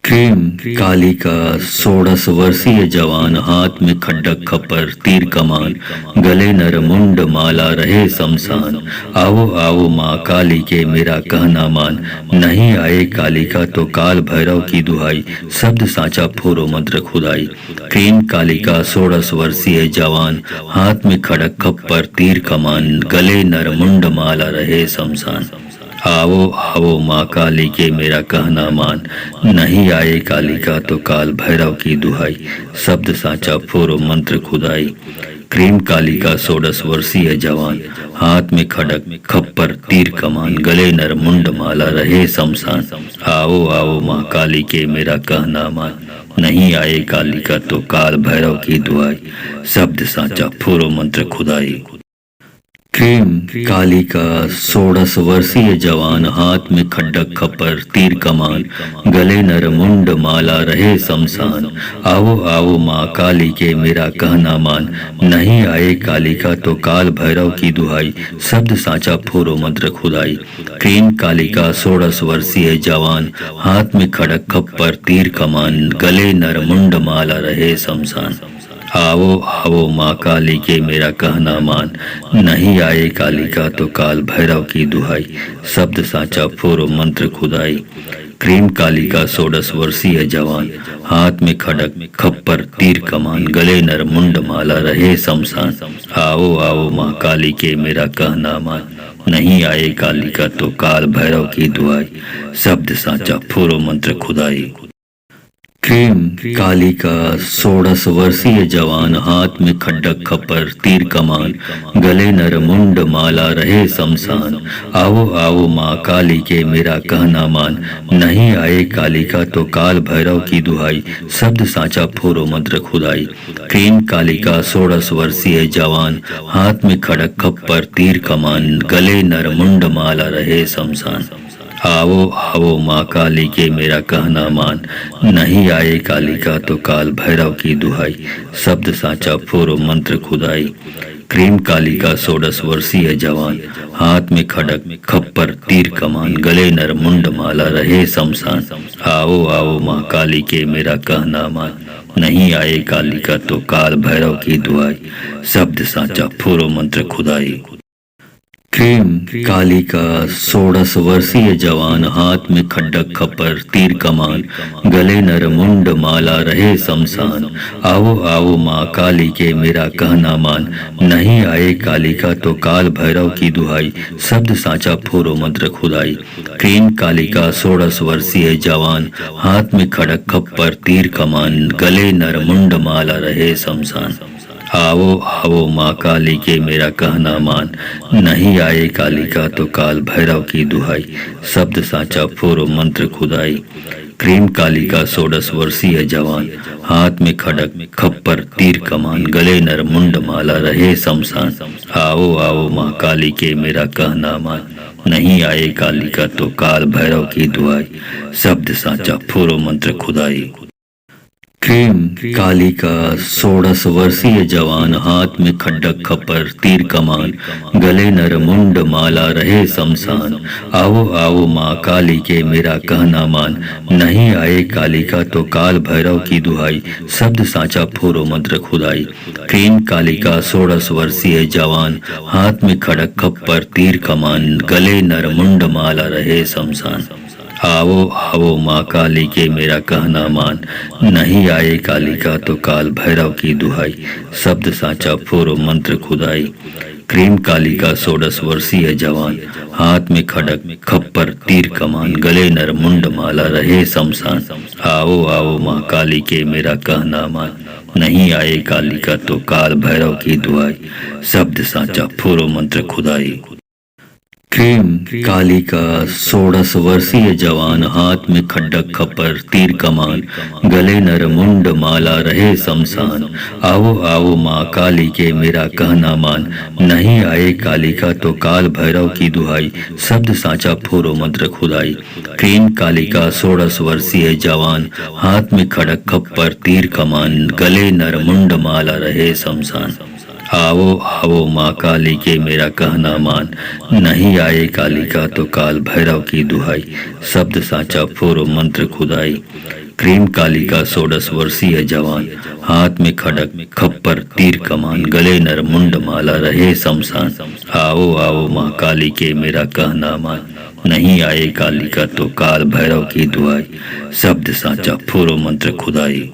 S1: क्रीम काली का 16 वर्षीय जवान, हाथ में खड्डक खप्पर तीर कमान, गले नर मुंड माला रहे शमशान। आओ आओ माँ काली के मेरा कहना मान, नहीं आए काली का तो काल भैरव की दुहाई, शब्द साचा फोरो मंत्र खुदाई। क्रीम काली का 16 वर्षीय जवान, हाथ में खड़क खप्पर तीर कमान, गले नर मुंड माला रहे शमशान। आओ आओ माँ काली के मेरा कहना मान, नहीं आए काली का तो काल भैरव की दुहाई, शब्द साचा फोरो मंत्र खुदाई। क्रीम काली का 16 वर्षीय जवान, हाथ में खड़क खप्पर तीर कमान, गले नर मुंड माला रहे शमशान। आओ आओ माँ काली के मेरा कहना मान, नहीं आए काली का तो काल भैरव की दुहाई, शब्द साचा फोरो मंत्र खुदाई। क्रीम काली का 16 वर्षीय जवान, हाथ में खड्डक खप्पर तीर कमान, गले नर मुंड माला रहे शमशान। आओ आओ माँ काली के मेरा कहना मान, नहीं आए काली का तो काल भैरव की दुहाई, शब्द साचा फोरो मंत्र खुदाई। क्रीम काली का 16 वर्षीय जवान, हाथ में खड़क खप्पर तीर कमान, गले नर मुंड माला रहे शमशान। आओ आओ माँ काली के मेरा कहना मान, नहीं आए काली का तो काल भैरव की दुहाई, शब्द साचा फोरो मंत्र खुदाई। क्रीम काली का 16 वर्षीय जवान, हाथ में खड़क खप्पर तीर कमान, गले नर मुंड माला रहे शमशान। आओ आओ माँ काली के मेरा कहना मान, नहीं आए काली का तो काल भैरव की दुहाई, शब्द साचा फोरो मंत्र खुदाई। क्रीम काली का 16 वर्षीय जवान, हाथ में खड्डक खप्पर तीर कमान, गले नर मुंड माला रहे शमशान। आओ आओ माँ काली के मेरा कहना मान, नहीं आए काली का तो काल भैरव की दुहाई, शब्द साचा फोरो मंत्र खुदाई। क्रीम काली का 16 वर्षीय जवान, हाथ में खड़क खप्पर तीर कमान, गले नर मुंड माला रहे शमशान। आओ आओ माँ काली के मेरा कहना मान, नहीं आए काली का तो काल भैरव की दुहाई, शब्द साचा फोरो मंत्र खुदाई। क्रीम काली का 16 वर्षीय जवान, हाथ में खड़क खप्पर तीर कमान, गले नर मुंड माला रहे शमशान। आओ आओ माँ काली के मेरा कहना मान, नहीं आए काली का तो काल भैरव की दुहाई, शब्द साचा फोरो मंत्र खुदाई। क्रीम काली का 16 वर्षीय जवान, हाथ में खड्डक खप्पर तीर कमान, गले नर मुंड माला रहे शमशान। आओ आओ माँ काली के मेरा कहना मान, नहीं आए काली का तो काल भैरव की दुहाई, शब्द साचा फोरो मंत्र खुदाई। क्रीम काली का 16 वर्षीय जवान, हाथ में खड़क खप्पर तीर कमान, गले नर मुंड माला रहे शमशान। आओ आओ माँ काली के मेरा कहना मान, नहीं आए काली का तो काल भैरव की दुहाई, शब्द साचा फोरो मंत्र खुदाई। क्रीम काली का 16 वर्षीय जवान, हाथ में खड़क खप्पर तीर कमान, गले नर मुंड माला रहे शमशान। आओ आओ माँ काली के मेरा कहना मान, नहीं आए काली का तो काल भैरव की दुहाई, शब्द साचा फोरो मंत्र खुदाई। क्रीम काली का 16 वर्षीय जवान, हाथ में खड्डक खप्पर तीर कमान, गले नर मुंड माला रहे शमशान। आओ आओ माँ काली के मेरा कहना मान, नहीं आए काली का तो काल भैरव की दुहाई, शब्द साचा फोरो मंत्र खुदाई। क्रीम काली का 16 वर्षीय जवान, हाथ में खड़क खप्पर तीर कमान, गले नर मुंड माला रहे शमशान। आओ आओ माँ काली के मेरा कहना मान, नहीं आए काली का तो काल भैरव की दुहाई, शब्द साचा फोरो मंत्र खुदाई। क्रीम काली का 16 वर्षीय जवान, हाथ में खड़क खप्पर तीर कमान, गले नर मुंड माला रहे शमशान। आओ आओ माँ काली के मेरा कहना मान, नहीं आए काली का तो काल भैरव की दुहाई, शब्द साचा फोरो मंत्र खुदाई। क्रीम काली का 16 वर्षीय जवान, हाथ में खड्डक खप्पर तीर कमान, गले नर मुंड माला रहे शमशान। आओ आओ माँ काली के मेरा कहना मान, नहीं आए काली का तो काल भैरव की दुहाई, शब्द साचा फोरो मंत्र खुदाई। क्रीम काली का 16 वर्षीय जवान, हाथ में खड़क खप्पर तीर कमान, गले नर मुंड माला रहे शमशान। आओ आओ माँ काली के मेरा कहना मान, नहीं आए काली का तो काल भैरव की दुहाई, शब्द साचा फोरो मंत्र खुदाई। क्रीम काली का 16 वर्षीय जवान, हाथ में खड़क खप्पर तीर कमान, गले नर मुंड माला रहे शमशान। आओ आओ माँ काली के मेरा कहना मान, नहीं आए काली का तो काल भैरव की दुहाई, शब्द साचा फोरो मंत्र खुदाई।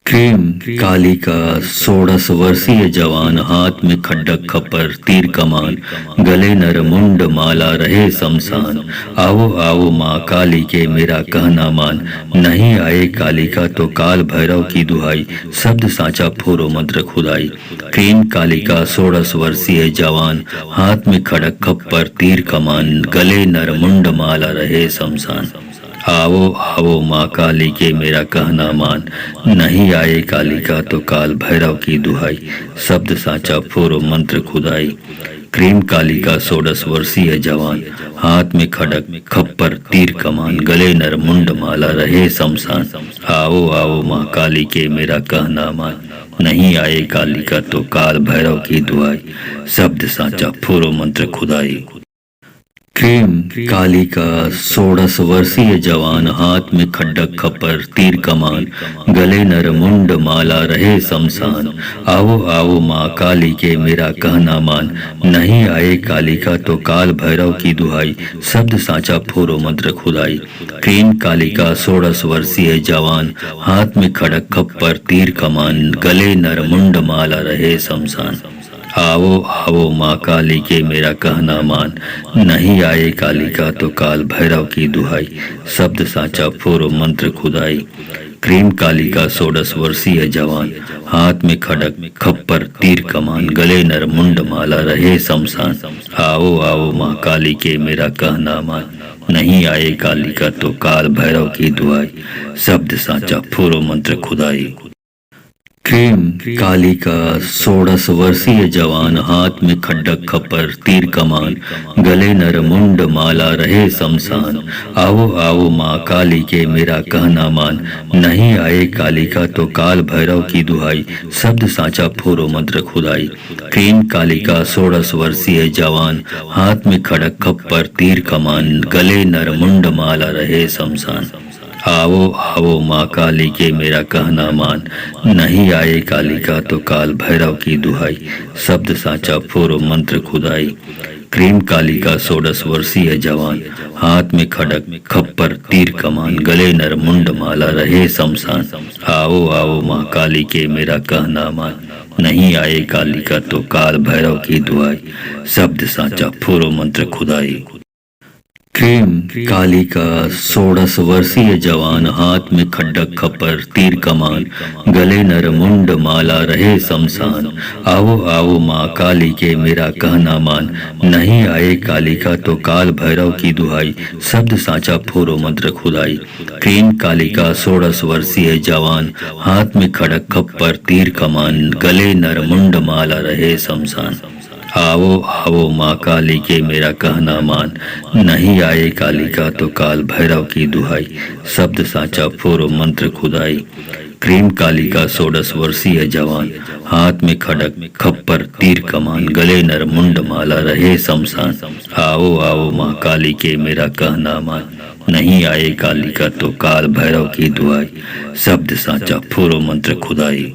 S1: क्रीम काली का 16 वर्षीय जवान, हाथ में खड्डक खप्पर तीर कमान, गले नर मुंड माला रहे शमशान। आओ आओ माँ काली के मेरा कहना मान, नहीं आए काली का तो काल भैरव की दुहाई, शब्द साचा फोरो मंत्र खुदाई। क्रीम काली का 16 वर्षीय जवान, हाथ में खड़क खप्पर तीर कमान, गले नर मुंड माला रहे शमशान। आओ आओ माँ काली के मेरा कहना मान, नहीं आए काली का तो काल भैरव की दुहाई, शब्द साचा फोरो मंत्र खुदाई। क्रीम काली का 16 वर्षीय जवान, हाथ में खड़क खप्पर तीर कमान, गले नर मुंड माला रहे शमशान। आओ आओ माँ काली के मेरा कहना मान, नहीं आए काली का तो काल भैरव की दुहाई, शब्द साचा फोरो मंत्र खुदाई। क्रीम काली का 16 वर्षीय जवान, हाथ में खड्डक खप्पर तीर कमान, गले नर मुंड माला रहे शमशान। आओ आओ माँ काली के मेरा कहना मान, नहीं आए काली का तो काल भैरव की दुहाई, शब्द साचा फोरो मंत्र खुदाई। क्रीम काली का 16 वर्षीय जवान, हाथ में खड़क खप्पर तीर कमान, गले नर मुंड माला रहे शमशान। आओ आओ माँ काली के मेरा कहना मान, नहीं आए काली का तो काल भैरव की दुहाई, शब्द साचा फोरो मंत्र खुदाई। क्रीम काली का 16 वर्षीय जवान, हाथ में खड़क खप्पर तीर कमान, गले नर मुंड माला रहे शमशान। आओ आओ माँ काली के मेरा कहना मान, नहीं आए काली का तो काल भैरव की दुहाई, शब्द साचा फोरो मंत्र खुदाई। क्रीम काली का 16 वर्षीय जवान, हाथ में खड्डक खप्पर तीर कमान, गले नर मुंड माला रहे शमशान। आओ आओ माँ काली के मेरा कहना मान, नहीं आए काली का तो काल भैरव की दुहाई, शब्द साचा फोरो मंत्र खुदाई। क्रीम काली का 16 वर्षीय जवान, हाथ में खड़क खप्पर तीर कमान, गले नर मुंड माला रहे शमशान। आओ आओ माँ काली के मेरा कहना मान, नहीं आए काली का तो काल भैरव की दुहाई, शब्द साचा फोरो मंत्र खुदाई। क्रीम काली का 16 वर्षीय जवान, हाथ में खड़क खप्पर तीर कमान, गले नर मुंड माला रहे शमशान। आओ आओ माँ काली के मेरा कहना मान, नहीं आए काली का तो काल भैरव की दुहाई, शब्द साचा फोरो मंत्र खुदाई। क्रीम काली का 16 वर्षीय जवान, हाथ में खड्डक खप्पर तीर कमान, गले नर मुंड माला रहे शमशान। आओ आओ माँ काली के मेरा कहना मान, नहीं आए काली का तो काल भैरव की दुहाई, शब्द साचा फोरो मंत्र खुदाई। क्रीम काली का 16 वर्षीय जवान, हाथ में खड़क खप्पर तीर कमान, गले नर मुंड माला रहे शमशान। आओ आओ माँ काली के मेरा कहना मान, नहीं आए काली का तो काल भैरव की दुहाई, शब्द साचा फोरो मंत्र खुदाई। क्रीम काली का 16 वर्षीय जवान, हाथ में खड़क खप्पर तीर कमान, गले नर मुंड माला रहे शमशान। आओ आओ माँ काली के मेरा कहना मान, नहीं आए काली का तो काल भैरव की दुहाई, शब्द साचा फोरो मंत्र खुदाई।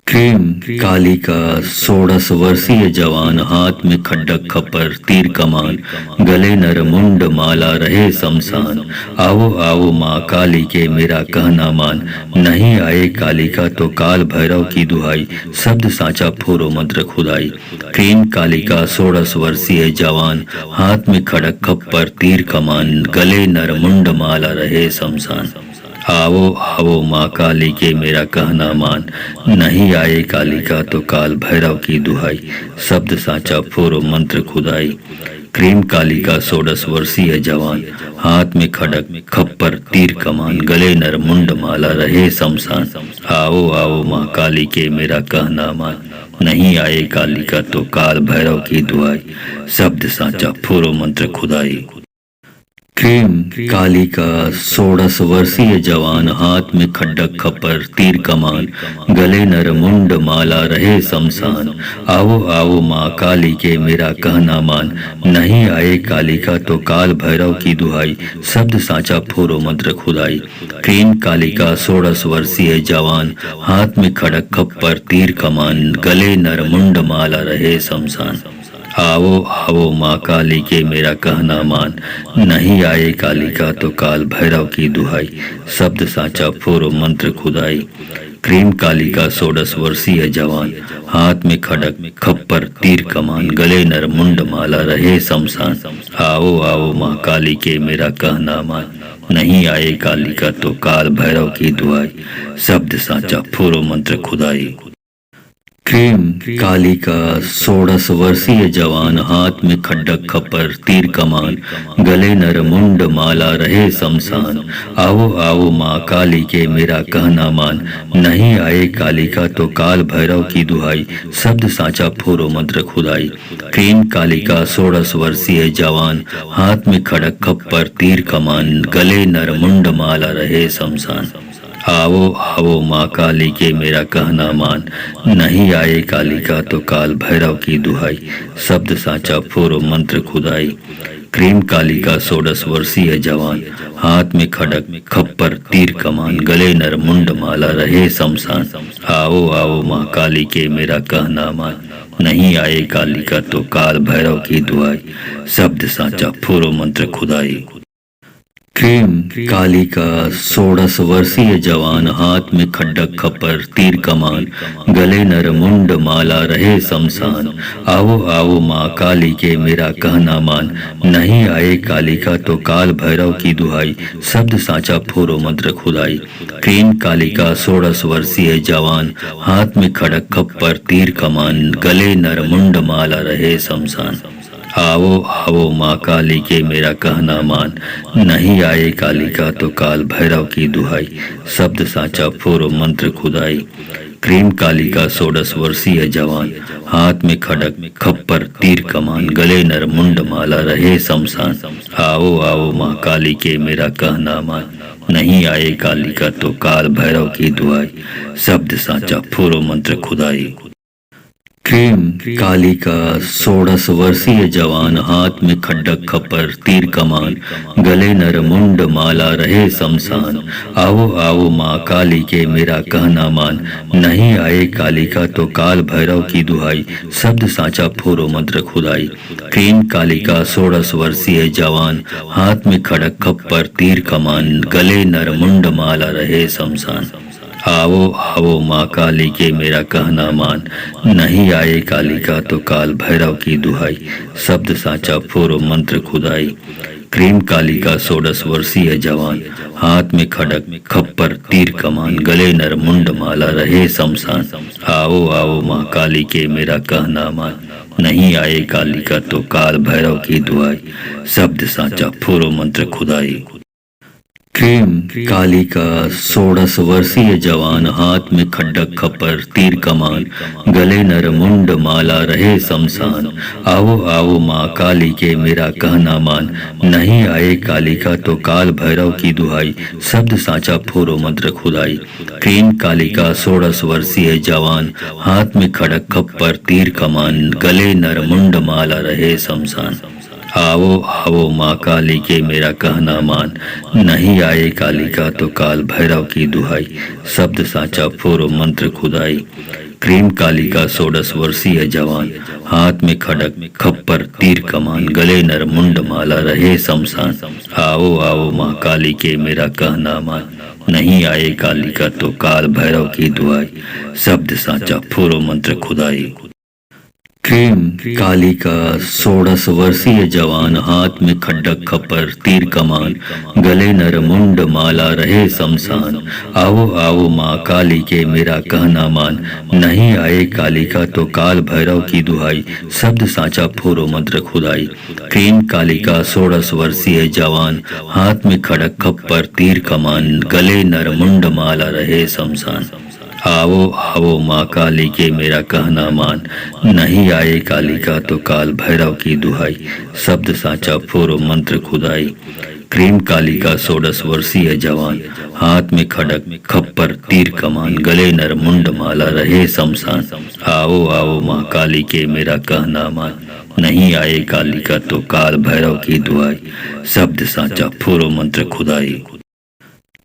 S1: क्रीम काली का 16 वर्षीय जवान, हाथ में खड्डक खप्पर तीर कमान, गले नर मुंड माला रहे शमशान। आओ आओ माँ काली के मेरा कहना मान, नहीं आए काली का तो काल भैरव की दुहाई, शब्द साचा फोरो मंत्र खुदाई। क्रीम काली का 16 वर्षीय जवान, हाथ में खड़क खप्पर तीर कमान, गले नर मुंड माला रहे शमशान। आओ आओ माँ काली के मेरा कहना मान, नहीं आए काली का तो काल भैरव की दुहाई, शब्द साचा फोरो मंत्र खुदाई। क्रीम काली का 16 वर्षीय जवान, हाथ में खड़क खप्पर तीर कमान, गले नर मुंड माला रहे शमशान। आओ आओ माँ काली के मेरा कहना मान, नहीं आए काली का तो काल भैरव की दुआई, शब्द साचा फूरो मंत्र खुदाई। क्रीम काली का 16 वर्षीय जवान, हाथ में खड्डक खपर तीर कमान, गले नर मुंड माला रहे शमशान। आओ आओ माँ काली के मेरा कहना मान, नहीं आए काली का तो काल भैरव की दुहाई, शब्द साचा फोरो मंत्र खुदाई। क्रीम काली का 16 वर्षीय जवान, हाथ में खड़क खप्पर तीर कमान, गले नर मुंड माला रहे शमशान। आओ आओ माँ काली के मेरा कहना मान, नहीं आए काली का तो काल भैरव की दुहाई, शब्द साचा फोरो मंत्र खुदाई। क्रीम काली का 16 वर्षीय जवान, हाथ में खड़क खप्पर तीर कमान, गले नर मुंड माला रहे शमशान। आओ आओ माँ काली के मेरा कहना मान, नहीं आए काली का तो काल भैरव की दुहाई, शब्द साचा फोरो मंत्र खुदाई। क्रीम काली का 16 वर्षीय जवान, हाथ में खड्डक खपर तीर कमान, गले नर मुंड माला रहे शमशान। आओ आओ माँ काली के मेरा कहना मान, नहीं आए काली का तो काल भैरव की दुहाई, शब्द साचा फोरो मंत्र खुदाई। क्रीम काली का 16 वर्षीय जवान, हाथ में खड़क खप्पर तीर कमान, गले नर मुंड माला रहे शमशान। आओ आओ माँ काली के मेरा कहना मान, नहीं आए काली का तो काल भैरव की दुहाई, शब्द साचा फोरो मंत्र खुदाई। क्रीम काली का 16 वर्षीय जवान, हाथ में खड़क खप्पर तीर कमान, गले नर मुंड माला रहे शमशान। आओ आओ माँ काली के मेरा कहना मान, नहीं आए काली का तो काल भैरव की दुहाई, शब्द साचा फोरो मंत्र खुदाई। क्रीम काली का 16 वर्षीय जवान, हाथ में खड्डक खपर तीर कमान, गले नर मुंड माला रहे शमशान। आओ आओ माँ काली के मेरा कहना मान, नहीं आए काली का तो काल भैरव की दुहाई, शब्द साचा फोरो मंत्र खुदाई। क्रीम काली का 16 वर्षीय जवान, हाथ में खड़क खप्पर तीर कमान, गले नर मुंड माला रहे शमशान। आओ आओ माँ काली के मेरा कहना मान, नहीं आए काली का तो काल भैरव की दुहाई, शब्द साचा फोरो मंत्र खुदाई। क्रीम काली का 16 वर्षीय जवान, हाथ में खड़क खप्पर तीर कमान, गले नर मुंड माला रहे शमशान। आओ आओ माँ काली के मेरा कहना मान, नहीं आए काली का तो काल भैरव की दुहाई, शब्द साचा फोरो मंत्र खुदाई। क्रीम काली का 16 वर्षीय जवान, हाथ में खड्डक खपर तीर कमान, गले नर मुंड माला रहे शमशान। आओ आओ माँ काली के मेरा कहना मान, नहीं आए काली का तो काल भैरव की दुहाई, शब्द साचा फोरो मंत्र खुदाई। क्रीम काली का 16 वर्षीय जवान, हाथ में खड़क खप्पर तीर कमान, गले नर मुंड माला रहे शमशान। आओ आओ माँ काली के मेरा कहना मान, नहीं आए काली का तो काल भैरव की दुहाई, शब्द साचा फोरो मंत्र खुदाई। क्रीम काली का 16 वर्षीय जवान, हाथ में खड़क खप्पर तीर कमान, गले नर मुंड माला रहे शमशान। आओ आओ माँ काली के मेरा कहना मान, नहीं आए काली का तो काल भैरव की दुहाई, शब्द साचा फोरो मंत्र खुदाई। क्रीम काली का 16 वर्षीय जवान, हाथ में खड्डक खपर तीर कमान, गले नर मुंड माला रहे शमशान। आओ आओ माँ काली के मेरा कहना मान, नहीं आए काली का तो काल भैरव की दुहाई, शब्द साचा फोरो मंत्र खुदाई। क्रीम काली का 16 वर्षीय जवान, हाथ में खड़क खप्पर तीर कमान, गले नर मुंड माला रहे शमशान। आओ आओ माँ काली के मेरा कहना मान, नहीं आए काली का तो काल भैरव की दुहाई, शब्द साचा फोरो मंत्र खुदाई। क्रीम काली का 16 वर्षीय जवान, हाथ में खड़क खप्पर तीर कमान, गले नर मुंड माला रहे शमशान। आओ आओ माँ काली के मेरा कहना मान, नहीं आए काली का तो काल भैरव की दुहाई, शब्द साचा फोरो मंत्र खुदाई। क्रीम काली का 16 वर्षीय जवान, हाथ में खड्डक खप्पर तीर कमान, गले नर मुंड माला रहे शमशान। आओ आओ माँ काली के मेरा कहना मान, नहीं आए काली का तो काल भैरव की दुहाई, शब्द साचा फोरो मंत्र खुदाई। क्रीम काली का 16 वर्षीय जवान, हाथ में खड़क खप्पर तीर कमान, गले नर मुंड माला रहे शमशान। आओ आओ माँ काली के मेरा कहना मान, नहीं आए काली का तो काल भैरव की दुहाई, शब्द साचा फोरो मंत्र खुदाई। क्रीम काली का 16 वर्षीय जवान, हाथ में खड़क खप्पर तीर कमान, गले नर मुंड माला रहे शमशान। आओ आओ माँ काली के मेरा कहना मान, नहीं आए काली का तो काल भैरव की दुहाई, शब्द साचा फोरो मंत्र खुदाई।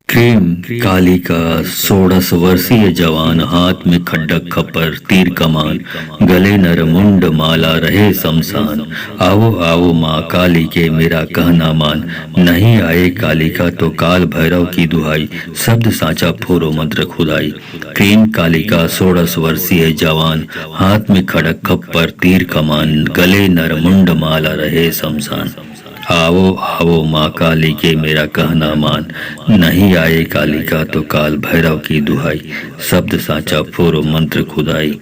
S1: क्रीम काली का 16 वर्षीय जवान, हाथ में खड्डक खप्पर तीर कमान, गले नर मुंड माला रहे शमशान। आओ आओ माँ काली के मेरा कहना मान, नहीं आए काली का तो काल भैरव की दुहाई, शब्द साचा फोरो मंत्र खुदाई। क्रीम काली का 16 वर्षीय जवान, हाथ में खड़क खप्पर तीर कमान, गले नर मुंड माला रहे शमशान। आओ आओ माँ काली के मेरा कहना मान, नहीं आए काली का तो काल भैरव की दुहाई, शब्द साचा फोरो मंत्र खुदाई।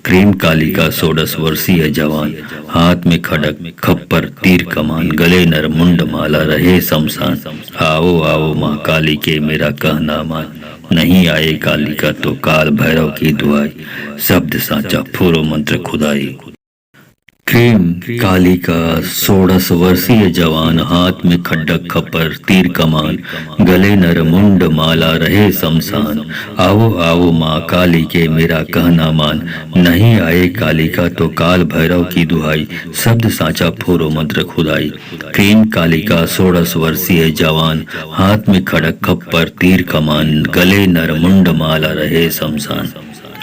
S1: क्रीम काली का 16 वर्षीय जवान, हाथ में खड़क खप्पर तीर कमान, गले नर मुंड माला रहे शमशान। आओ आओ माँ काली के मेरा कहना मान, नहीं आए काली का तो काल भैरव की दुहाई, शब्द साचा फोरो मंत्र खुदाई। क्रीम काली का 16 वर्षीय जवान, हाथ में खड्डक खप्पर तीर कमान, गले नर मुंड माला रहे शमशान। आओ आओ माँ काली के मेरा कहना मान, नहीं आए काली का तो काल भैरव की दुहाई, शब्द साचा फोरो मंत्र खुदाई। क्रीम काली का 16 वर्षीय जवान, हाथ में खड़क खप्पर तीर कमान, गले नर मुंड माला रहे शमशान।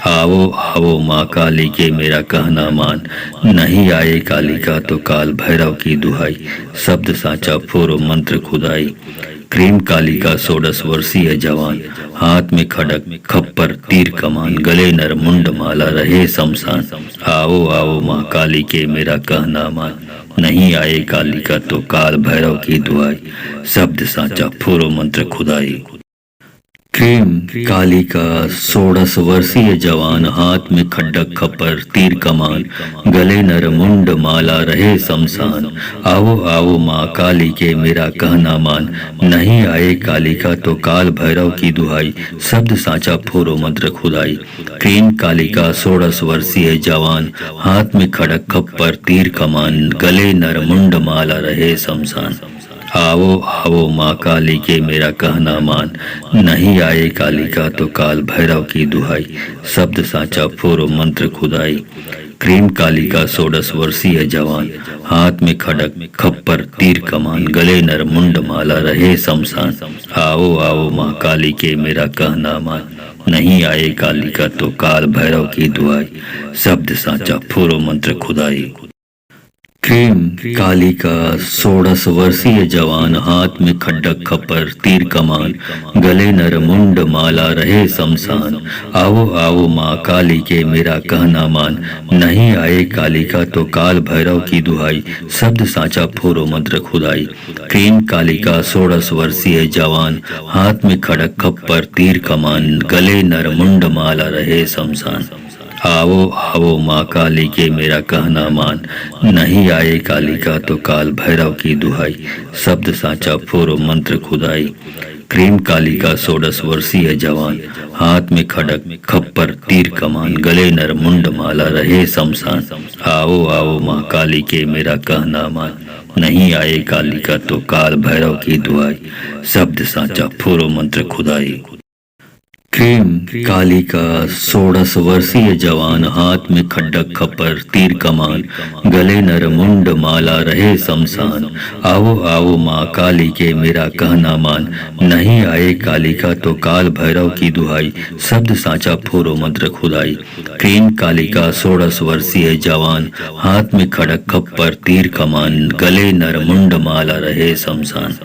S1: आओ आओ माँ काली के मेरा कहना मान, नहीं आए काली का तो काल भैरव की दुहाई, शब्द साचा फोरो मंत्र खुदाई। क्रीम काली का 16 वर्षीय जवान, हाथ में खड़क खप्पर तीर कमान, गले नर मुंड माला रहे शमशान। आओ आओ माँ काली के मेरा कहना मान, नहीं आए काली का तो काल भैरव की दुहाई, शब्द साचा फोरो मंत्र खुदाई। क्रीम काली का 16 वर्षीय जवान, हाथ में खड्डक खप्पर तीर कमान, गले नर मुंड माला रहे शमशान। आओ आओ माँ काली के मेरा कहना मान, नहीं आए काली का तो काल भैरव की दुहाई, शब्द साचा फोरो मंत्र खुदाई। क्रीम काली का 16 वर्षीय जवान, हाथ में खड़क खप्पर तीर कमान, गले नर मुंड माला रहे शमशान। आओ आओ माँ काली के मेरा कहना मान, नहीं आए काली का तो काल भैरव की दुहाई, शब्द साचा फोरो मंत्र खुदाई। क्रीम काली का 16 वर्षीय जवान, हाथ में खड़क खप्पर तीर कमान, गले नर मुंड माला रहे शमशान। आओ आओ माँ काली के मेरा कहना मान, नहीं आए काली का तो काल भैरव की दुहाई, शब्द साचा फोरो मंत्र खुदाई। क्रीम काली का 16 वर्षीय जवान, हाथ में खड्डक खप्पर तीर कमान, गले नर मुंड माला रहे शमशान। आओ आओ माँ काली के मेरा कहना मान, नहीं आए काली का तो काल भैरव की दुहाई, शब्द साचा फोरो मंत्र खुदाई। क्रीम काली का 16 वर्षीय जवान, हाथ में खड़क खप्पर तीर कमान, गले नर मुंड माला रहे शमशान। आओ आओ माँ काली के मेरा कहना मान, नहीं आए काली का तो काल भैरव की दुहाई, शब्द साचा फोरो मंत्र खुदाई। क्रीम काली का 16 वर्षीय जवान, हाथ में खड़क खप्पर तीर कमान, गले नर मुंड माला रहे शमशान। आओ आओ माँ काली के मेरा कहना मान, नहीं आए काली का तो काल भैरव की दुहाई, शब्द साचा फोरो मंत्र खुदाई। क्रीम काली का 16 वर्षीय जवान, हाथ में खड्डक खप्पर तीर कमान, गले नर मुंड माला रहे शमशान। आओ आओ माँ काली के मेरा कहना मान, नहीं आए काली का तो काल भैरव की दुहाई, शब्द साचा फोरो मंत्र खुदाई। क्रीम काली का 16 वर्षीय जवान, हाथ में खड़क खप्पर तीर कमान, गले नर मुंड माला रहे शमशान।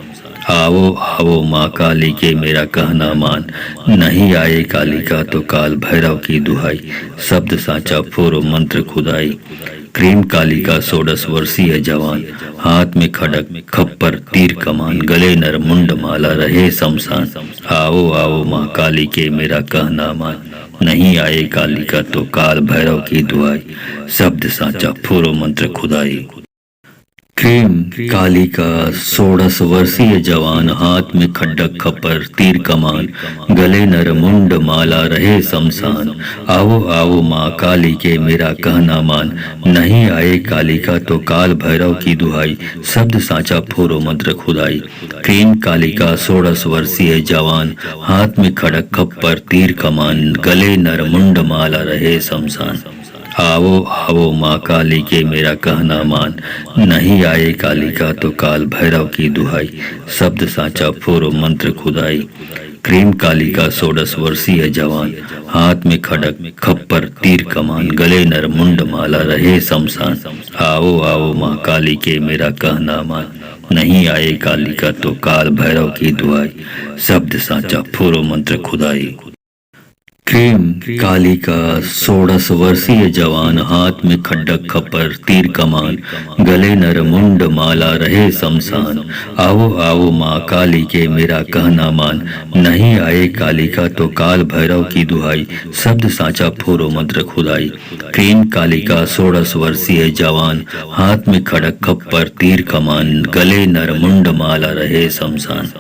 S1: आओ आओ माँ काली के मेरा कहना मान, नहीं आए कालिका तो काल भैरव की दुहाई, शब्द साचा फोरो मंत्र खुदाई। क्रीम कालिका 16 वर्षीय जवान, हाथ में खड़क खप्पर तीर कमान, गले नर मुंड माला रहे शमशान। आओ आओ माँ काली के मेरा कहना मान, नहीं आए कालिका तो काल भैरव की दुहाई, शब्द साचा फोरो मंत्र खुदाई। क्रीम काली का 16 वर्षीय जवान, हाथ में खड्डक खपर तीर कमान, गले नर मुंड माला रहे शमशान। आओ आओ माँ काली के मेरा कहना मान, नहीं आए कालिका तो काल भैरव की दुहाई, शब्द साचा फोरो मंत्र खुदाई। क्रीम काली का 16 वर्षीय जवान, हाथ में खड़क खप्पर तीर कमान, गले नर मुंड माला रहे शमशान। आओ आओ माँ काली के मेरा कहना मान, नहीं आए कालिका तो काल भैरव की दुहाई, शब्द साचा फोरो मंत्र खुदाई। क्रीम कालिका 16 वर्षीय जवान, हाथ में खड़क खप्पर तीर कमान, गले नर मुंड माला रहे शमशान। आओ आओ माँ काली के मेरा कहना मान, नहीं आए कालिका तो काल भैरव की दुहाई, शब्द साचा फोरो मंत्र खुदाई। क्रीम काली का 16 वर्षीय जवान, हाथ में खड्डक खपर तीर कमान, गले नर मुंड माला रहे शमशान। आओ आओ माँ काली के मेरा कहना मान, नहीं आए कालिका तो काल भैरव की दुहाई, शब्द साचा फोरो मंत्र खुदाई। क्रीम काली का 16 वर्षीय जवान, हाथ में खड़क खप्पर तीर कमान, गले नर मुंड माला रहे शमशान।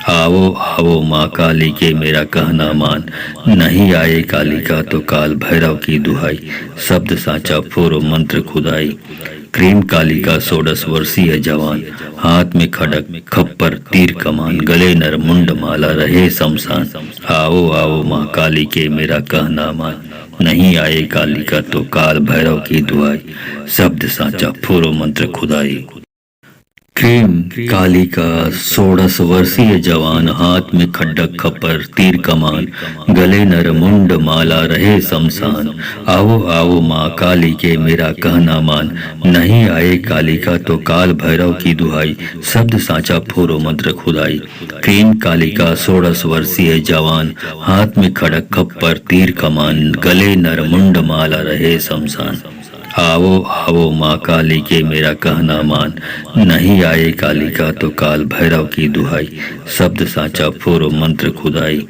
S1: आओ आओ माँ काली के मेरा कहना मान, नहीं आए कालिका तो काल भैरव की दुहाई, शब्द साचा फोरो मंत्र खुदाई। क्रीम कालिका 16 वर्षीय जवान, हाथ में खड़क खप्पर तीर कमान, गले नर मुंड माला रहे शमशान। आओ आओ माँ काली के मेरा कहना मान, नहीं आए कालिका तो काल भैरव की दुहाई, शब्द साचा फोरो मंत्र खुदाई। क्रीम काली का 16 वर्षीय जवान, हाथ में खड्डक खपर तीर कमान, गले नर मुंड माला रहे शमशान। आओ आओ माँ काली के मेरा कहना मान, नहीं आए कालिका तो काल भैरव की दुहाई, शब्द साचा फोरो मंत्र खुदाई। क्रीम काली का 16 वर्षीय जवान, हाथ में खड़क खप्पर तीर कमान, गले नर मुंड माला रहे शमशान। आओ आओ माँ काली के मेरा कहना मान, नहीं आए कालिका तो काल भैरव की दुहाई, शब्द साचा फोरो मंत्र खुदाई।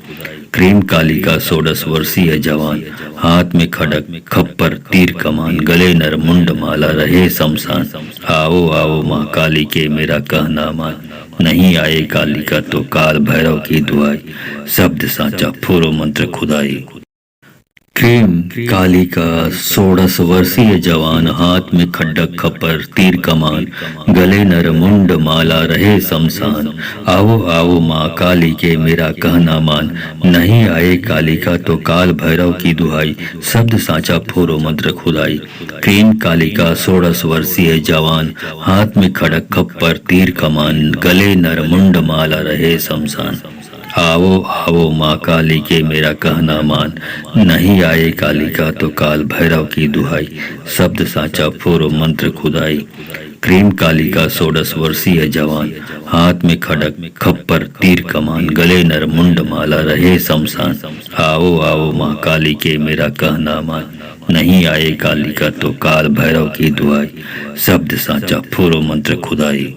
S1: क्रीम काली का 16 वर्षीय जवान, हाथ में खड़क खप्पर तीर कमान, गले नर मुंड माला रहे शमशान। आओ आओ माँ काली के मेरा कहना मान, नहीं आए कालिका तो काल भैरव की दुहाई, शब्द साचा फोरो मंत्र खुदाई। क्रीम काली का 16 वर्षीय जवान, हाथ में खड्डक खपर तीर कमान, गले नर मुंड माला रहे शमशान। आओ आओ माँ काली के मेरा कहना मान, नहीं आए कालिका तो काल भैरव की दुहाई, शब्द साचा फोरो मंत्र खुदाई। क्रीम काली का 16 वर्षीय जवान, हाथ में खड़क खप्पर तीर कमान, गले नर मुंड माला रहे शमशान। आओ आओ माँ काली के मेरा कहना मान, नहीं आए कालिका तो काल भैरव की दुहाई, शब्द साचा फोरो मंत्र खुदाई। क्रीम काली का 16 वर्षीय जवान, हाथ में खड़क खप्पर तीर कमान, गले नर मुंड माला रहे शमशान। आओ आओ माँ काली के मेरा कहना मान, नहीं आए कालिका तो काल भैरव की दुहाई, शब्द साचा फोरो मंत्र खुदाई।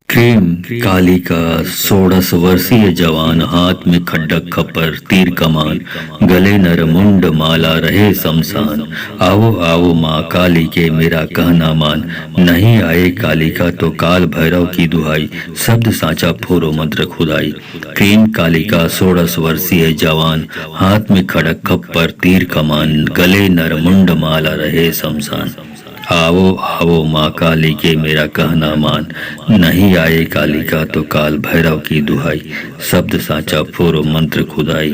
S1: क्रीम काली का 16 वर्षीय जवान, हाथ में खड्डक खपर तीर कमान, गले नर मुंड माला रहे शमशान। आओ आओ माँ काली के मेरा कहना मान, नहीं आए कालिका तो काल भैरव की दुहाई, शब्द साचा फोरो मंत्र खुदाई। क्रीम काली का 16 वर्षीय जवान, हाथ में खड़क खप्पर तीर कमान, गले नर मुंड माला रहे शमशान। आओ आओ माँ काली के मेरा कहना मान, नहीं आए कालिका तो काल भैरव की दुहाई, शब्द साचा फोरो मंत्र खुदाई।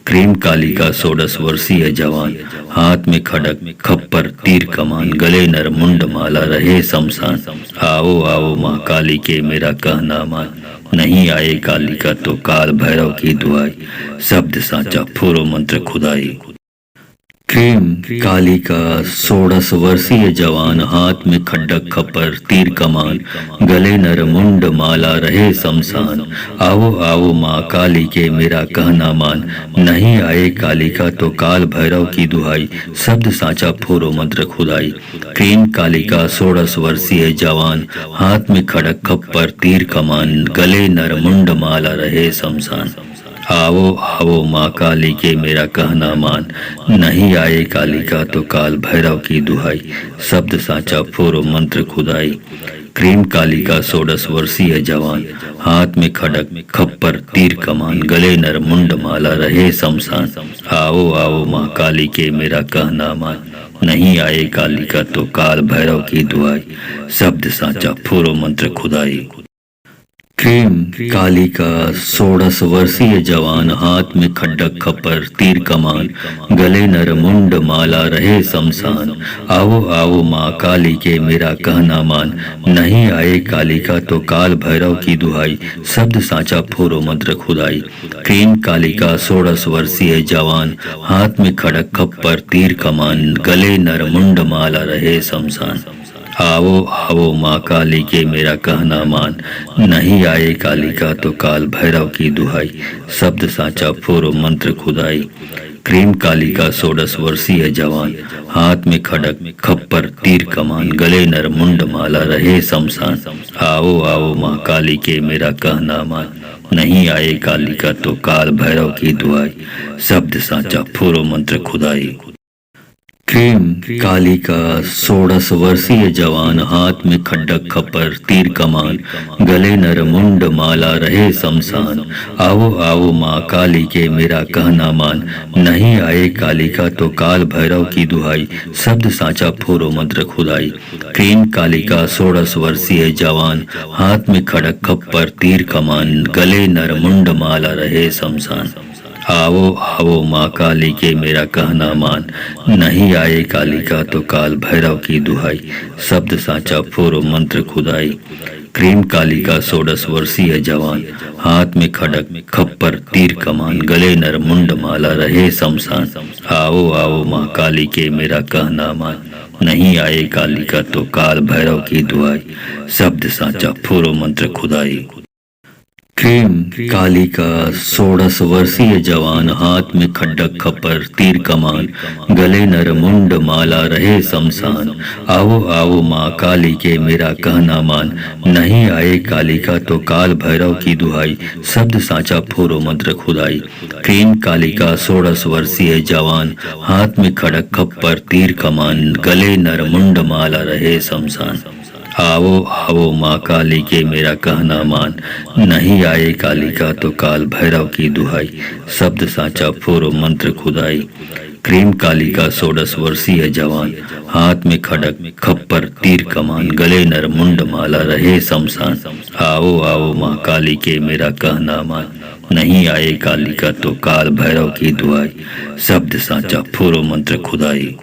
S1: क्रीम काली का 16 वर्षीय जवान, हाथ में खड़क खप्पर तीर कमान, गले नर मुंड माला रहे शमशान। आओ आओ माँ काली के मेरा कहना मान, नहीं आए कालिका तो काल भैरव की दुहाई, शब्द साचा फोरो मंत्र खुदाई। क्रीम काली का 16 वर्षीय जवान, हाथ में खड्डक खप्पर तीर कमान, गले नर मुंड माला रहे शमशान। आओ आओ माँ काली के मेरा कहना मान, नहीं आए काली का तो काल भैरव की दुहाई, शब्द साचा फोरो मंत्र खुदाई। क्रीम काली का 16 वर्षीय जवान, हाथ में खड़क खप्पर तीर कमान, गले नर मुंड माला रहे शमशान। आओ आओ माँ काली के मेरा कहना मान, नहीं आए काली का तो काल भैरव की दुहाई, शब्द साचा फोरो मंत्र खुदाई। क्रीम काली का 16 वर्षीय जवान, हाथ में खड़क खप्पर तीर कमान, गले नर मुंड माला रहे शमशान। आओ आओ माँ काली के मेरा कहना मान, नहीं आए काली का तो काल भैरव की दुहाई, शब्द साचा फोरो मंत्र खुदाई। क्रीम काली का 16 वर्षीय जवान, हाथ में खड्डक खप्पर तीर कमान, गले नर मुंड माला रहे शमशान। आओ आओ माँ काली के मेरा कहना मान, नहीं आए काली का तो काल भैरव की दुहाई, शब्द साचा फोरो मंत्र खुदाई। क्रीम काली का 16 वर्षीय जवान, हाथ में खड़क खप्पर तीर कमान, गले नर मुंड माला रहे शमशान। आओ आओ माँ काली के मेरा कहना मान, नहीं आए काली का तो काल भैरव की दुहाई, शब्द साचा फोरो मंत्र खुदाई। क्रीम काली का 16 वर्षीय जवान, हाथ में खड़क खप्पर तीर कमान, गले नर मुंड माला रहे शमशान। आओ आओ माँ काली के मेरा कहना मान, नहीं आए काली का तो काल भैरव की दुहाई, शब्द साचा फोरो मंत्र खुदाई। क्रीम काली का 16 वर्षीय जवान, हाथ में खड्डक खप्पर तीर कमान, गले नर मुंड माला रहे शमशान। आओ आओ माँ काली के मेरा कहना मान, नहीं आए काली का तो काल भैरव की दुहाई, शब्द साचा फोरो मंत्र खुदाई। क्रीम काली का 16 वर्षीय जवान, हाथ में खड़क खप्पर तीर कमान, गले नर मुंड माला रहे शमशान। आओ आओ माँ काली के मेरा कहना मान, नहीं आए काली का तो काल भैरव की दुहाई, शब्द साचा फोरो मंत्र खुदाई। क्रीम काली का 16 वर्षीय जवान, हाथ में खड़क खप्पर तीर कमान, गले नर मुंड माला रहे शमशान। आओ आओ माँ काली के मेरा कहना मान, नहीं आए काली का तो काल भैरव की दुहाई, शब्द साचा फोरो मंत्र खुदाई। क्रीम काली का 16 वर्षीय जवान, हाथ में खड्डक खप्पर तीर कमान, गले नर मुंड माला रहे शमशान। आओ आओ माँ काली के मेरा कहना मान, नहीं आए काली का तो काल भैरव की दुहाई, शब्द साचा फोरो मंत्र खुदाई। क्रीम काली का 16 वर्षीय जवान, हाथ में खड़क खप्पर तीर कमान, गले नर मुंड माला रहे शमशान। आओ आओ माँ काली के मेरा कहना मान, नहीं आए काली का तो काल भैरव की दुहाई, शब्द साचा फोरो मंत्र खुदाई। क्रीम काली का 16 वर्षीय जवान, हाथ में खड़क खप्पर तीर कमान, गले नर मुंड माला रहे शमशान। आओ आओ माँ काली के मेरा कहना मान, नहीं आए काली का तो काल भैरव की दुहाई, शब्द साचा फोरो मंत्र खुदाई।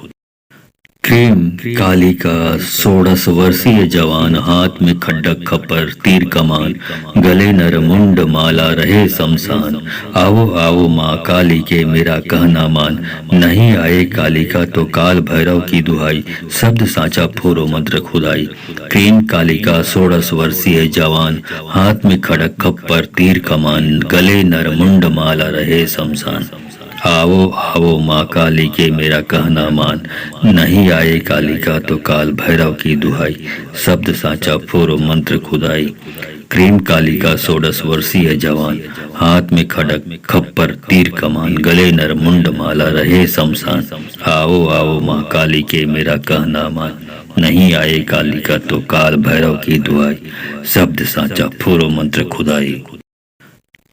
S1: क्रीम काली का 16 वर्षीय जवान, हाथ में खड्डक खप्पर तीर कमान, गले नर मुंड माला रहे शमशान। आओ आओ माँ काली के मेरा कहना मान, नहीं आए काली का तो काल भैरव की दुहाई, शब्द साचा फोरो मंत्र खुदाई। क्रीम काली का 16 वर्षीय जवान, हाथ में खड़क खप्पर तीर कमान, गले नर मुंड माला रहे शमशान। आओ आओ माँ काली के मेरा कहना मान, नहीं आए काली का तो काल भैरव की दुहाई, शब्द साचा फोरो मंत्र खुदाई। क्रीम काली का 16 वर्षीय जवान, हाथ में खड़क खप्पर तीर कमान, गले नर मुंड माला रहे शमशान। आओ आओ माँ काली के मेरा कहना मान, नहीं आए काली का तो काल भैरव की दुहाई, शब्द साचा फोरो मंत्र खुदाई।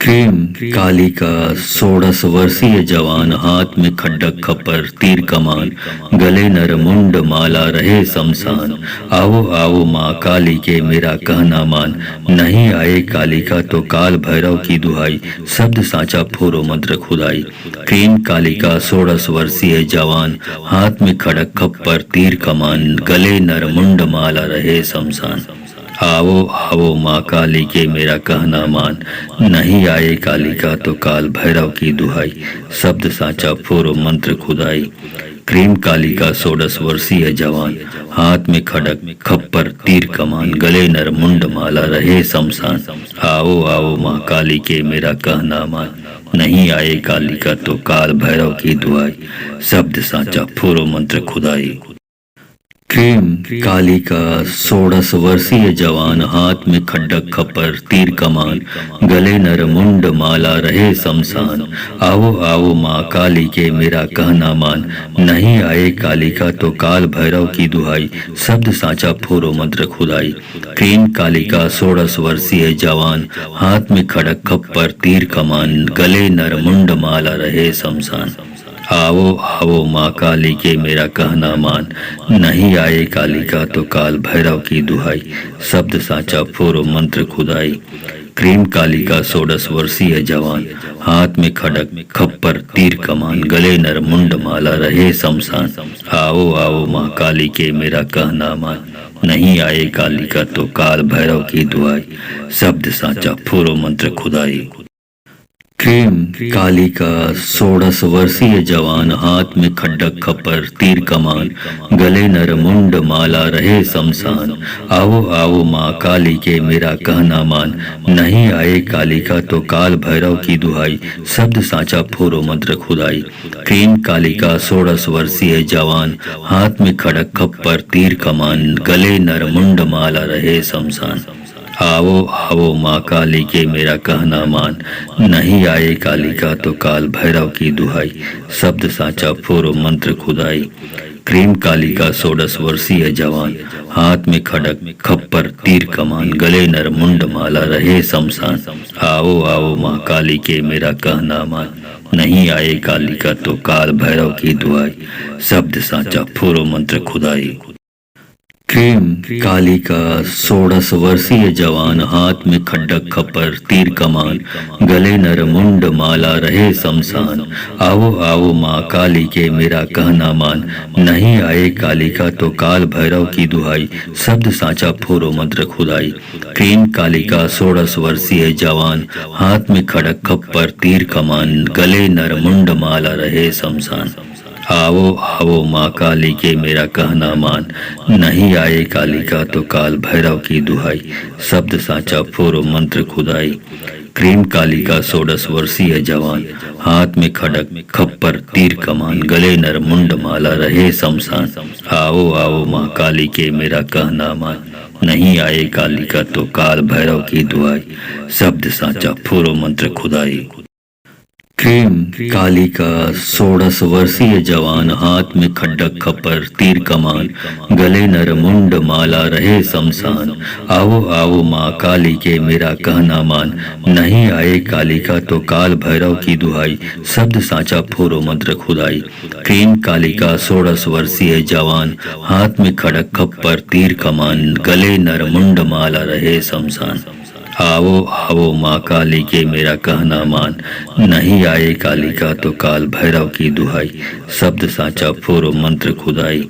S1: क्रीम काली का 16 वर्षीय जवान, हाथ में खड्डक खप्पर तीर कमान, गले नर मुंड माला रहे शमशान। आओ आओ माँ काली के मेरा कहना मान, नहीं आए काली का तो काल भैरव की दुहाई, शब्द साचा फोरो मंत्र खुदाई। क्रीम काली का 16 वर्षीय जवान, हाथ में खड़क खप्पर तीर कमान, गले नर मुंड माला रहे शमशान। आओ आओ माँ काली के मेरा कहना मान, नहीं आए काली का तो काल भैरव की दुहाई, शब्द साचा फोरो मंत्र खुदाई। क्रीम काली का 16 वर्षीय जवान, हाथ में खड़ग खप्पर तीर कमान, गले नर मुंड माला रहे शमशान। आओ आओ माँ काली के मेरा कहना मान, नहीं आए काली का तो काल भैरव की दुआई, शब्द साचा फूरो मंत्र खुदाई। क्रीम काली का 16 वर्षीय जवान, हाथ में खड्डक खपर तीर कमान, गले नर मुंड माला रहे शमशान। आओ आओ माँ काली के मेरा कहना मान, नहीं आए काली का तो काल भैरव की दुहाई, शब्द साचा फोरो मंत्र खुदाई। क्रीम काली का 16 वर्षीय जवान, हाथ में खड़क खप्पर तीर कमान, गले नर मुंड माला रहे शमशान। आओ आओ माँ काली के मेरा कहना मान, नहीं आए काली का तो काल भैरव की दुहाई, शब्द साचा फोरो मंत्र खुदाई। क्रीम काली का 16 वर्षीय जवान, हाथ में खड़क खप्पर तीर कमान, गले नर मुंड माला रहे शमशान। आओ आओ माँ काली के मेरा कहना मान, नहीं आए काली का तो काल भैरव की दुहाई, शब्द साचा फोरो मंत्र खुदाई। क्रीम काली का 16 वर्षीय जवान, हाथ में खड्डक खपर तीर कमान, गले नर मुंड माला रहे शमशान। आओ आओ माँ काली के मेरा कहना मान, नहीं आए काली का तो काल भैरव की दुहाई, शब्द साचा फोरो मंत्र खुदाई। क्रीम काली का 16 वर्षीय जवान, हाथ में खड़क खप्पर तीर कमान, गले नर मुंड माला रहे शमशान। आओ आओ माँ काली के मेरा कहना मान, नहीं आए काली का तो काल भैरव की दुहाई, शब्द साचा फोरो मंत्र खुदाई। क्रीम काली का 16 वर्षीय जवान, हाथ में खड़क खप्पर तीर कमान, गले नर मुंड माला रहे शमशान। आओ आओ माँ काली के मेरा कहना मान, नहीं आए काली का तो काल भैरव की दुहाई, शब्द साचा फोरो मंत्र खुदाई। क्रीम काली का 16 वर्षीय जवान, हाथ में खड्डक खपर तीर कमान, गले नर मुंड माला रहे शमशान। आओ आओ माँ काली के मेरा कहना मान, नहीं आए काली का तो काल भैरव की दुहाई, शब्द साचा फोरो मंत्र खुदाई। क्रीम काली का 16 वर्षीय जवान, हाथ में खड़क खप्पर तीर कमान, गले नर मुंड माला रहे शमशान। आओ आओ माँ काली के मेरा कहना मान, नहीं आए काली का तो काल भैरव की दुहाई, शब्द साचा फोरो मंत्र खुदाई। क्रीम काली का 16 वर्षीय जवान, हाथ में खड़क खप्पर तीर कमान, गले नर मुंड माला रहे शमशान। आओ आओ माँ काली के मेरा कहना मान, नहीं आए काली का तो काल भैरव की दुहाई, शब्द साचा फोरो मंत्र खुदाई। क्रीम काली का 16 वर्षीय जवान, हाथ में खड्डक खपर तीर कमान, गले नर मुंड माला रहे शमशान। आओ आओ माँ काली के मेरा कहना मान, नहीं आए काली का तो काल भैरव की दुहाई, शब्द साचा फोरो मंत्र खुदाई। क्रीम काली का 16 वर्षीय जवान, हाथ में खड़क खप्पर तीर कमान, गले नर मुंड माला रहे शमशान। आओ आओ माँ काली के मेरा कहना मान, नहीं आए काली का तो काल भैरव की दुहाई, शब्द साचा फोरो मंत्र खुदाई।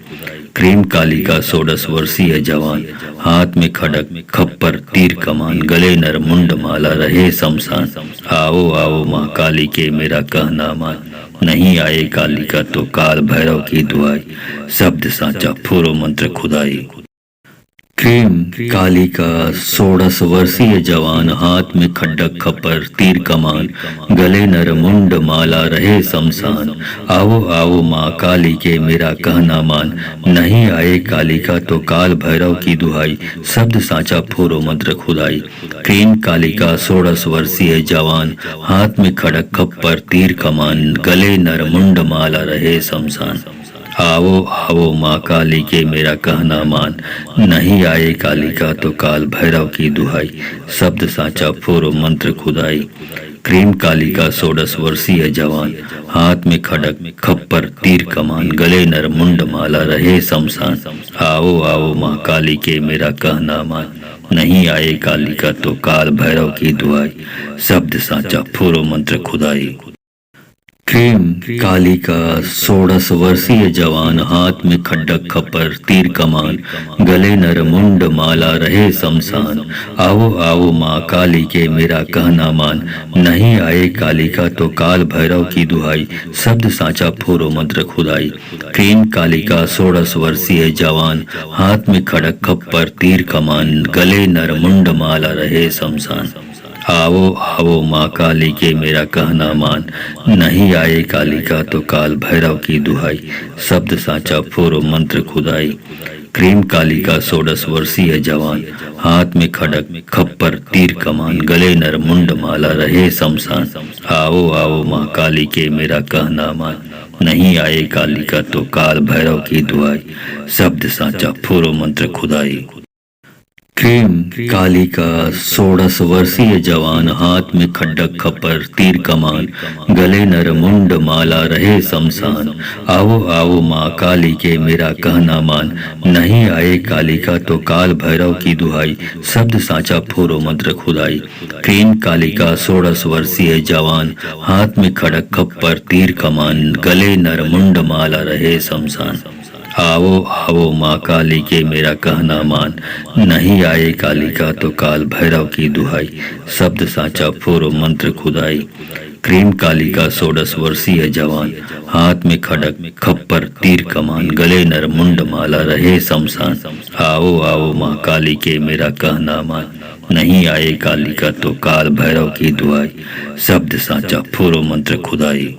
S1: क्रीम काली का 16 वर्षीय जवान, हाथ में खड़क खप्पर तीर कमान, गले नर मुंड माला रहे शमशान। आओ आओ माँ काली के मेरा कहना मान, नहीं आए काली का तो काल भैरव की दुहाई, शब्द साचा फोरो मंत्र खुदाई। क्रीम काली का 16 वर्षीय जवान, हाथ में खड्डक खपर तीर कमान, गले नर मुंड माला रहे शमशान। आओ आओ माँ काली के मेरा कहना मान, नहीं आए काली का तो काल भैरव की दुहाई, शब्द साचा फोरो मंत्र खुदाई। क्रीम काली का 16 वर्षीय जवान, हाथ में खड़क खप्पर तीर कमान, गले नर मुंड माला रहे शमशान। आओ आओ माँ काली के मेरा कहना मान, नहीं आए काली का तो काल भैरव की दुहाई, शब्द साचा फोरो मंत्र खुदाई। क्रीम काली का 16 वर्षीय जवान, हाथ में खड़क खप्पर तीर कमान, गले नर मुंड माला रहे शमशान। आओ आओ माँ काली के मेरा कहना मान, नहीं आए काली का तो काल भैरव की दुहाई, शब्द साचा फोरो मंत्र खुदाई। क्रीम काली का 16 वर्षीय जवान, हाथ में खड्डक खप्पर तीर कमान, गले नर मुंड माला रहे शमशान। आओ आओ माँ काली के मेरा कहना मान, नहीं आए काली का तो काल भैरव की दुहाई, शब्द साचा फोरो मंत्र खुदाई। क्रीम काली का 16 वर्षीय जवान, हाथ में खड़क खप्पर तीर कमान, गले नर मुंड माला रहे शमशान। आओ आओ माँ काली के मेरा कहना मान, नहीं आए काली का तो काल भैरव की दुहाई, शब्द साचा फोरो मंत्र खुदाई। क्रीम काली का 16 वर्षीय जवान, हाथ में खड़क खप्पर तीर कमान, गले नर मुंड माला रहे शमशान। आओ आओ माँ काली के मेरा कहना मान, नहीं आए काली का तो काल भैरव की दुहाई, शब्द साचा फोरो मंत्र खुदाई। क्रीम काली का 16 वर्षीय जवान, हाथ में खड्डक खप्पर तीर कमान, गले नर मुंड माला रहे शमशान। आओ आओ माँ काली के मेरा कहना मान, नहीं आए काली का तो काल भैरव की दुहाई, शब्द साचा फोरो मंत्र खुदाई। क्रीम काली का 16 वर्षीय जवान, हाथ में खड़क खप्पर तीर कमान, गले नर मुंड माला रहे शमशान। आओ आओ माँ काली के मेरा कहना मान, नहीं आए काली का तो काल भैरव की दुहाई, शब्द साचा फोरो मंत्र खुदाई। क्रीम काली का 16 वर्षीय जवान, हाथ में खड़क खप्पर तीर कमान, गले नर मुंड माला रहे शमशान। आओ आओ माँ काली के मेरा कहना मान, नहीं आए काली का तो काल भैरव की दुहाई, शब्द साचा फोरो मंत्र खुदाई।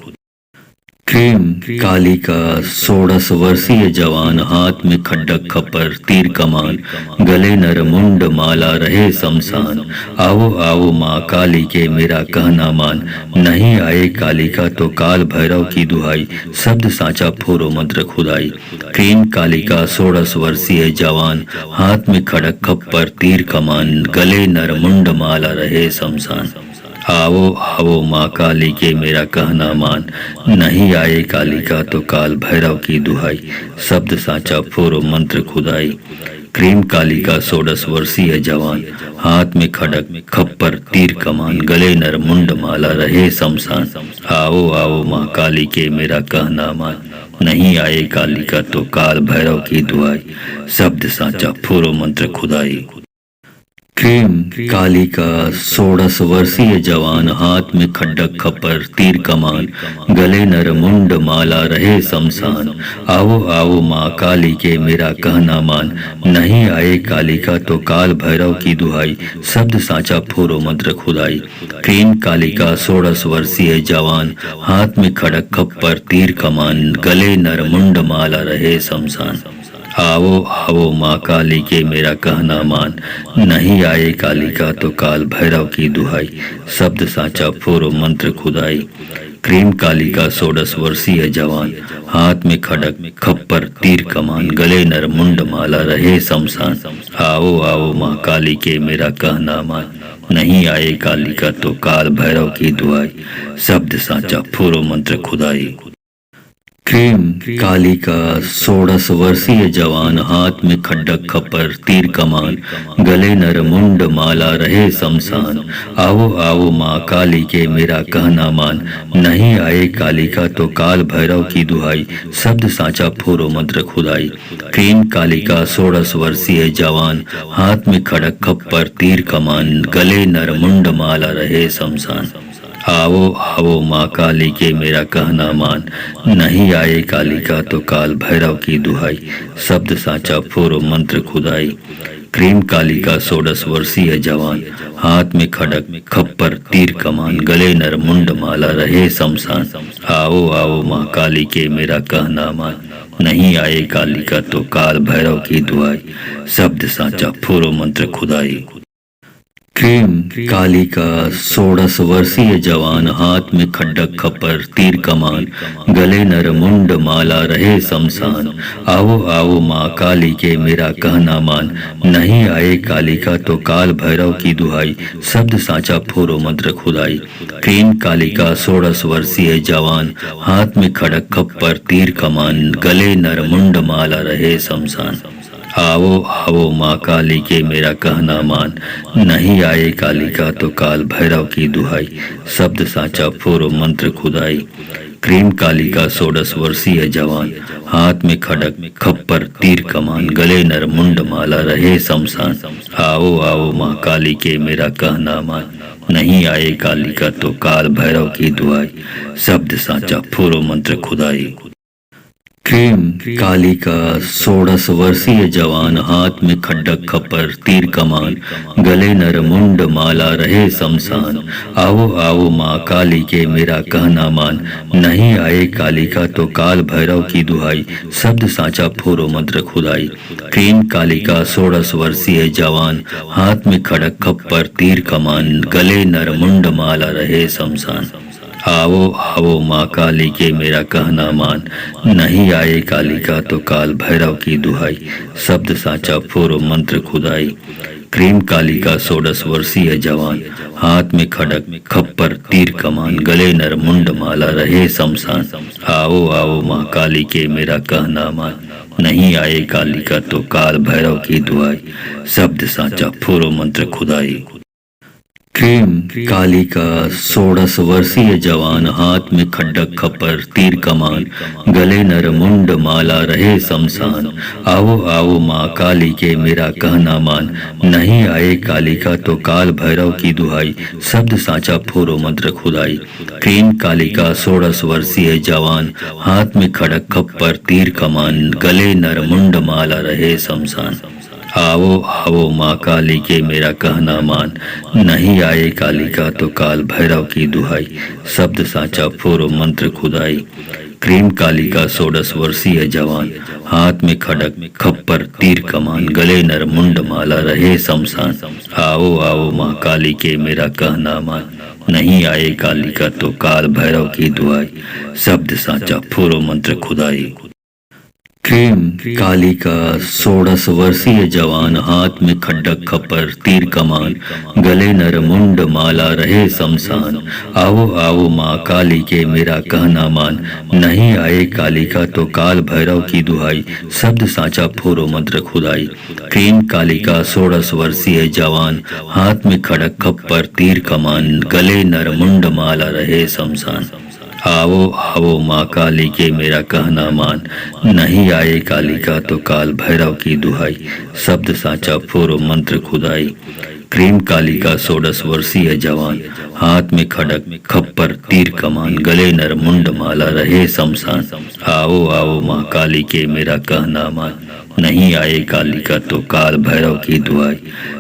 S1: क्रीम काली का 16 वर्षीय जवान, हाथ में खड्डक खप्पर तीर कमान, गले नर मुंड माला रहे शमशान। आओ आओ माँ काली के मेरा कहना मान, नहीं आए काली का तो काल भैरव की दुहाई, शब्द साचा फोरो मंत्र खुदाई। क्रीम काली का 16 वर्षीय जवान, हाथ में खड़क खप्पर तीर कमान, गले नर मुंड माला रहे शमशान। आओ आओ माँ काली के मेरा कहना मान, नहीं आए काली का तो काल भैरव की दुहाई, शब्द साचा फोरो मंत्र खुदाई। क्रीम काली का 16 वर्षीय जवान, हाथ में खड़क खप्पर तीर कमान, गले नर मुंड माला रहे शमशान। आओ आओ माँ काली के मेरा कहना मान, नहीं आए काली का तो काल भैरव की दुहाई, शब्द साचा फोरो मंत्र खुदाई। क्रीम काली का 16 वर्षीय जवान, हाथ में खड्डक खप्पर तीर कमान, गले नर मुंड माला रहे शमशान। आओ आओ माँ काली के मेरा कहना मान, नहीं आए काली का तो काल भैरव की दुहाई, शब्द साचा फोरो मंत्र खुदाई। क्रीम काली का 16 वर्षीय जवान, हाथ में खड़क खप्पर तीर कमान, गले नर मुंड माला रहे शमशान। आओ आओ माँ काली के मेरा कहना मान, नहीं आए काली का तो काल भैरव की दुहाई, शब्द साचा फोरो मंत्र खुदाई। क्रीम काली का 16 वर्षीय जवान, हाथ में खड़क खप्पर तीर कमान, गले नर मुंड माला रहे शमशान। आओ आओ माँ काली के मेरा कहना मान, नहीं आए काली का तो काल भैरव की दुहाई, शब्द साचा फोरो मंत्र खुदाई। क्रीम काली का 16 वर्षीय जवान, हाथ में खड्डक खप्पर तीर कमान, गले नर मुंड माला रहे शमशान। आओ आओ माँ काली के मेरा कहना मान, नहीं आए काली का तो काल भैरव की दुहाई, शब्द साचा फोरो मंत्र खुदाई। क्रीम काली का 16 वर्षीय जवान, हाथ में खड़क खप्पर तीर कमान, गले नर मुंड माला रहे शमशान। आओ आओ माँ काली के मेरा कहना मान, नहीं आए काली का तो काल भैरव की दुहाई, शब्द साचा फोरो मंत्र खुदाई। क्रीम काली का 16 वर्षीय जवान, हाथ में खड़क खप्पर तीर कमान, गले नर मुंड माला रहे शमशान। आओ आओ माँ काली के मेरा कहना मान, नहीं आए काली का तो काल भैरव की दुहाई, शब्द साचा फोरो मंत्र खुदाई। क्रीम काली का 16 वर्षीय जवान, हाथ में खड्डक खप्पर तीर कमान, गले नर मुंड माला रहे शमशान। आओ आओ माँ काली के मेरा कहना मान, नहीं आए काली का तो काल भैरव की दुहाई, शब्द साचा फोरो मंत्र खुदाई। क्रीम काली का 16 वर्षीय जवान, हाथ में खड़क खप्पर तीर कमान, गले नर मुंड माला रहे शमशान। आओ आओ माँ काली के मेरा कहना मान, नहीं आए काली का तो काल भैरव की दुहाई, शब्द साचा फोरो मंत्र खुदाई। क्रीम काली का 16 वर्षीय जवान, हाथ में खड़क खप्पर तीर कमान, गले नर मुंड माला रहे शमशान। आओ आओ माँ काली के मेरा कहना मान, नहीं आए काली का तो काल भैरव की दुआई, शब्द साचा फूरो मंत्र खुदाई। क्रीम काली का 16 वर्षीय जवान, हाथ में खड्डक खप्पर तीर कमान, गले नर मुंड माला रहे शमशान। आओ आओ माँ काली के मेरा कहना मान, नहीं आए काली का तो काल भैरव की दुहाई, शब्द साचा फोरो मंत्र खुदाई। क्रीम काली का 16 वर्षीय जवान, हाथ में खड़क खप्पर तीर कमान, गले नर मुंड माला रहे शमशान। आओ आओ माँ काली के मेरा कहना मान, नहीं आए काली का तो काल भैरव की दुहाई, शब्द साचा फोरो मंत्र खुदाई। क्रीम काली का 16 वर्षीय जवान, हाथ में खड़क खप्पर तीर कमान, गले नर मुंड माला रहे शमशान। आओ आओ माँ काली के मेरा कहना मान, नहीं आए काली का तो काल भैरव की दुहाई, शब्द साचा फोरो मंत्र खुदाई। क्रीम काली का 16 वर्षीय जवान, हाथ में खड्डक खप्पर तीर कमान, गले नर मुंड माला रहे शमशान। आओ आओ माँ काली के मेरा कहना मान, नहीं आए काली का तो काल भैरव की दुहाई, शब्द साचा फोरो मंत्र खुदाई। क्रीम काली का 16 वर्षीय जवान, हाथ में खड़क खप्पर तीर कमान, गले नर मुंड माला रहे शमशान। आओ आओ माँ काली के मेरा कहना मान, नहीं आए काली का तो काल भैरव की दुहाई, शब्द साचा फोरो मंत्र खुदाई। क्रीम काली का 16 वर्षीय जवान, हाथ में खड़क खप्पर तीर कमान, गले नर मुंड माला रहे शमशान। आओ आओ माँ काली के मेरा कहना मान, नहीं आए काली का तो काल भैरव की दुहाई, शब्द साचा फोरो मंत्र खुदाई। क्रीम काली का 16 वर्षीय जवान, हाथ में खड्डक खप्पर तीर कमान, गले नर मुंड माला रहे शमशान। आओ आओ माँ काली के मेरा कहना मान, नहीं आए काली का तो काल भैरव की दुहाई, शब्द साचा फोरो मंत्र खुदाई। क्रीम काली का 16 वर्षीय जवान, हाथ में खड़क खप्पर तीर कमान, गले नर मुंड माला रहे शमशान। आओ आओ माँ काली के मेरा कहना मान, नहीं आए काली का तो काल भैरव की दुहाई, शब्द साचा फोरो मंत्र खुदाई। क्रीम काली का 16 वर्षीय जवान, हाथ में खड़क खप्पर तीर कमान, गले नर मुंड माला रहे शमशान। आओ आओ माँ काली के मेरा कहना मान, नहीं आए काली का तो काल भैरव की दुहाई,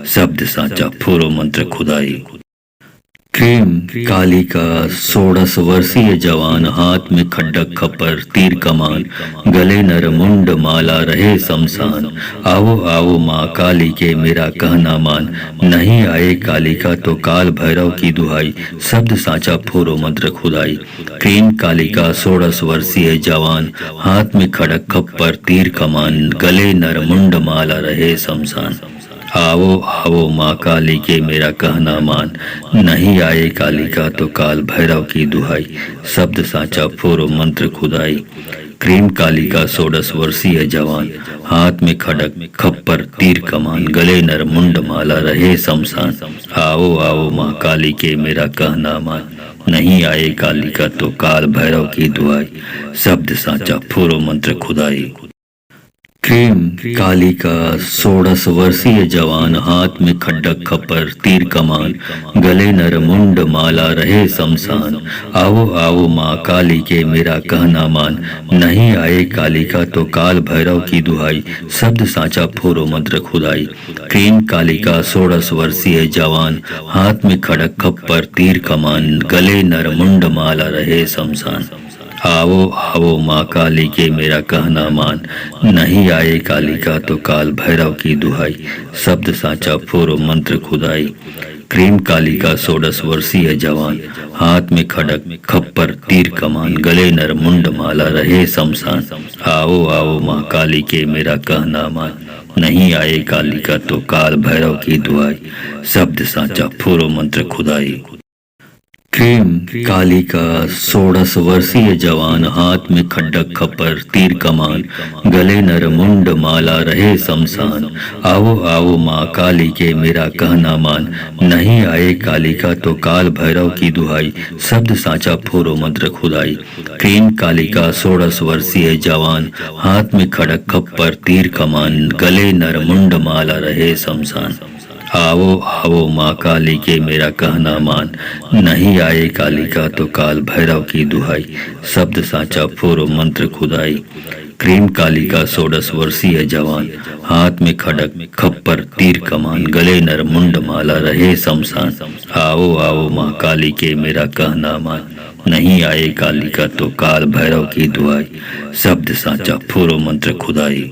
S1: शब्द साचा फोरो मंत्र खुदाई। क्रीम काली का 16 वर्षीय जवान, हाथ में खड्डक खप्पर तीर कमान, गले नर मुंड माला रहे शमशान। आओ आओ माँ काली के मेरा कहना मान, नहीं आए काली का तो काल भैरव की दुहाई, शब्द साचा फोरो मंत्र खुदाई। क्रीम काली का 16 वर्षीय जवान, हाथ में खड़क खप्पर तीर कमान, गले नर मुंड माला रहे शमशान। आओ आओ माँ काली के मेरा कहना मान, नहीं आए काली का तो काल भैरव की दुहाई, शब्द साचा फोरो मंत्र खुदाई। क्रीम काली का 16 वर्षीय जवान, हाथ में खड़क खप्पर तीर कमान, गले नर मुंड माला रहे शमशान। आओ आओ माँ काली के मेरा कहना मान, नहीं आए काली का तो काल भैरव की दुहाई, शब्द साचा फोरो मंत्र खुदाई। क्रीम काली का 16 वर्षीय जवान, हाथ में खड्डक खप्पर तीर कमान, गले नर मुंड माला रहे शमशान। आओ आओ माँ काली के मेरा कहना मान, नहीं आए काली का तो काल भैरव की दुहाई, शब्द साचा फोरो मंत्र खुदाई। क्रीम काली का 16 वर्षीय जवान, हाथ में खड़क खप्पर तीर कमान, गले नर मुंड माला रहे शमशान। आओ आओ माँ काली के मेरा कहना मान, नहीं आए काली का तो काल भैरव की दुहाई, शब्द साचा फोरो मंत्र खुदाई। क्रीम काली का 16 वर्षीय जवान, हाथ में खड़क खप्पर तीर कमान, गले नर मुंड माला रहे शमशान। आओ आओ माँ काली के मेरा कहना मान, नहीं आए काली का तो काल भैरव की दुहाई, शब्द साचा फोरो मंत्र खुदाई। क्रीम काली का 16 वर्षीय जवान, हाथ में खड्डक खप्पर तीर कमान, गले नर मुंड माला रहे शमशान। आओ आओ माँ काली के मेरा कहना मान, नहीं आए काली का तो काल भैरव की दुहाई, शब्द साचा फोरो मंत्र खुदाई। क्रीम काली का 16 वर्षीय जवान, हाथ में खड़क खप्पर तीर कमान, गले नर मुंड माला रहे शमशान। आओ आओ माँ काली के मेरा कहना मान, नहीं आए काली का तो काल भैरव की दुहाई, शब्द साचा फोरो मंत्र खुदाई। क्रीम काली का 16 वर्षीय जवान, हाथ में खड़क खप्पर तीर कमान, गले नर मुंड माला रहे शमशान। आओ आओ माँ काली के मेरा कहना मान, नहीं आए काली का तो काल भैरव की दुहाई, शब्द साचा फोरो मंत्र खुदाई।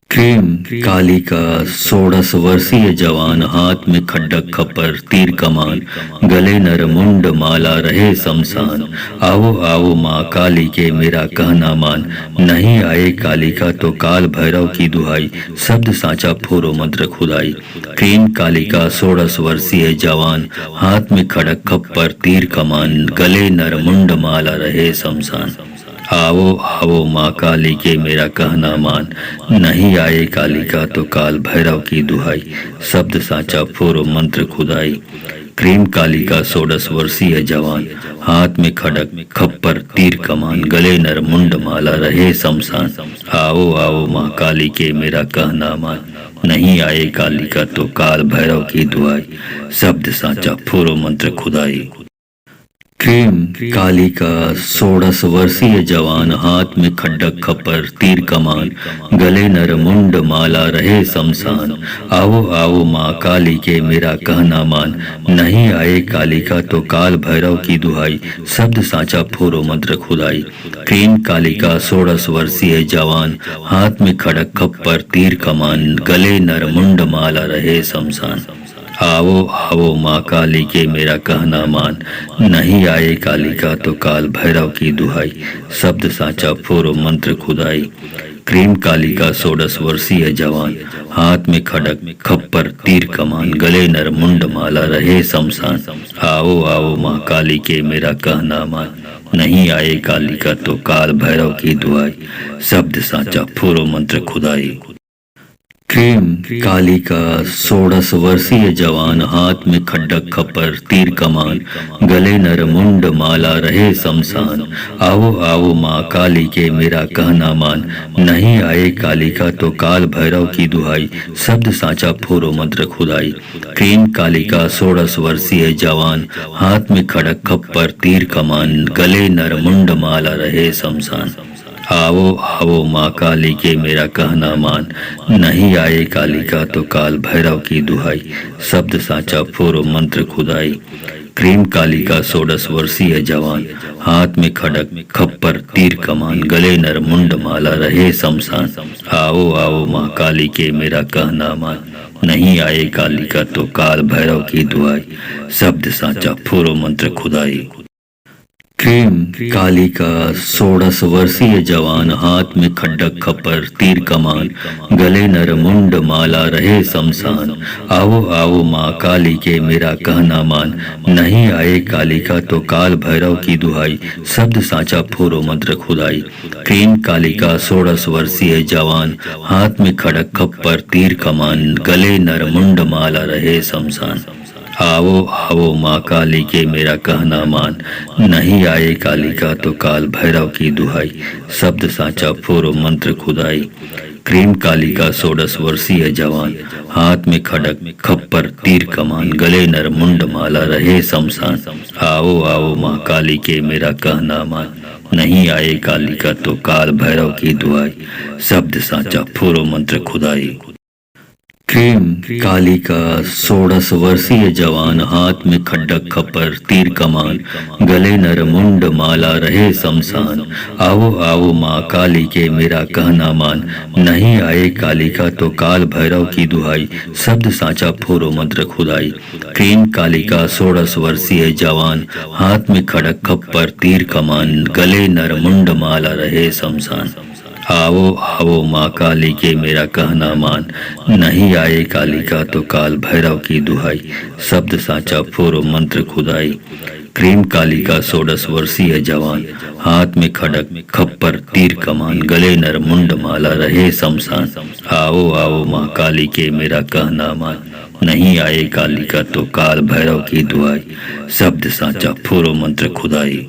S1: क्रीम काली का 16 वर्षीय जवान, हाथ में खड्डक खप्पर तीर कमान, गले नर मुंड माला रहे शमशान। आओ आओ माँ काली के मेरा कहना मान, नहीं आए काली का तो काल भैरव की दुहाई, शब्द साचा फोरो मंत्र खुदाई। क्रीम काली का 16 वर्षीय जवान, हाथ में खड़क खप्पर तीर कमान, गले नर मुंड माला रहे शमशान। आओ आओ माँ काली के मेरा कहना मान, नहीं आए काली का तो काल भैरव की दुहाई, शब्द साचा फोरो मंत्र खुदाई। क्रीम काली का 16 वर्षीय जवान, हाथ में खड़क खप्पर तीर कमान, गले नर मुंड माला रहे शमशान। आओ आओ माँ काली के मेरा कहना मान, नहीं आए काली का तो काल भैरव की दुहाई, शब्द साचा फोरो मंत्र खुदाई। क्रीम काली का 16 वर्षीय जवान, हाथ में खड्डक खप्पर तीर कमान, गले नर मुंड माला रहे शमशान। आओ आओ माँ काली के मेरा कहना मान, नहीं आए काली का तो काल भैरव की दुहाई, शब्द साचा फोरो मंत्र खुदाई। क्रीम काली का 16 वर्षीय जवान, हाथ में खड़क खप्पर तीर कमान, गले नर मुंड माला रहे शमशान। आओ आओ माँ काली के मेरा कहना मान, नहीं आए काली का तो काल भैरव की दुहाई, शब्द साचा फोरो मंत्र खुदाई। क्रीम काली का 16 वर्षीय जवान, हाथ में खड़क खप्पर तीर कमान, गले नर मुंड माला रहे शमशान। आओ आओ माँ काली के मेरा कहना मान, नहीं आए काली का तो काल भैरव की दुहाई, शब्द साचा फोरो मंत्र खुदाई। क्रीम काली का 16 वर्षीय जवान, हाथ में खड्डक खप्पर तीर कमान, गले नर मुंड माला रहे शमशान। आओ आओ माँ काली के मेरा कहना मान, नहीं आए काली का तो काल भैरव की दुहाई, शब्द साचा फोरो मंत्र खुदाई। क्रीम काली का 16 वर्षीय जवान, हाथ में खड़क खप्पर तीर कमान, गले नर मुंड माला रहे शमशान। आओ आओ माँ काली के मेरा कहना मान, नहीं आए काली का तो काल भैरव की दुहाई, शब्द साचा फोरो मंत्र खुदाई। क्रीम काली का 16 वर्षीय जवान, हाथ में खड़क खप्पर तीर कमान, गले नर मुंड माला रहे शमशान। आओ आओ माँ काली के मेरा कहना मान, नहीं आए काली का तो काल भैरव की दुहाई, शब्द साचा फोरो मंत्र खुदाई। क्रीम काली का 16 वर्षीय जवान, हाथ में खड्डक खप्पर तीर कमान, गले नर मुंड माला रहे शमशान। आओ आओ माँ काली के मेरा कहना मान, नहीं आए काली का तो काल भैरव की दुहाई, शब्द साचा फोरो मंत्र खुदाई। क्रीम काली का 16 वर्षीय जवान, हाथ में खड़क खप्पर तीर कमान, गले नर मुंड माला रहे शमशान। आओ आओ माँ काली के मेरा कहना मान, नहीं आए काली का तो काल भैरव की दुहाई, शब्द साचा फोरो मंत्र खुदाई। क्रीम काली का 16 वर्षीय जवान, हाथ में खड़क खप्पर तीर कमान, गले नर मुंड माला रहे शमशान। आओ आओ माँ काली के मेरा कहना मान, नहीं आए काली का तो काल भैरव की दुहाई, शब्द साचा फोरो मंत्र खुदाई। क्रीम काली का 16 वर्षीय जवान, हाथ में खड्डक खप्पर तीर कमान, गले नर मुंड माला रहे शमशान। आओ आओ माँ काली के मेरा कहना मान, नहीं आए काली का तो काल भैरव की दुहाई, शब्द साचा फोरो मंत्र खुदाई। क्रीम काली का 16 वर्षीय जवान, हाथ में खड़क खप्पर तीर कमान, गले नर मुंड माला रहे शमशान। आओ आओ माँ काली के मेरा कहना मान, नहीं आए कालिका तो काल भैरव की दुहाई, शब्द साचा फोरो मंत्र खुदाई। क्रीम कालिका 16 वर्षीय जवान, हाथ में खड़क खप्पर तीर कमान, गले नर मुंड माला रहे शमशान। आओ आओ माँ काली के मेरा कहना मान, नहीं आए कालिका तो काल भैरव की दुहाई, शब्द साचा फोरो मंत्र खुदाई।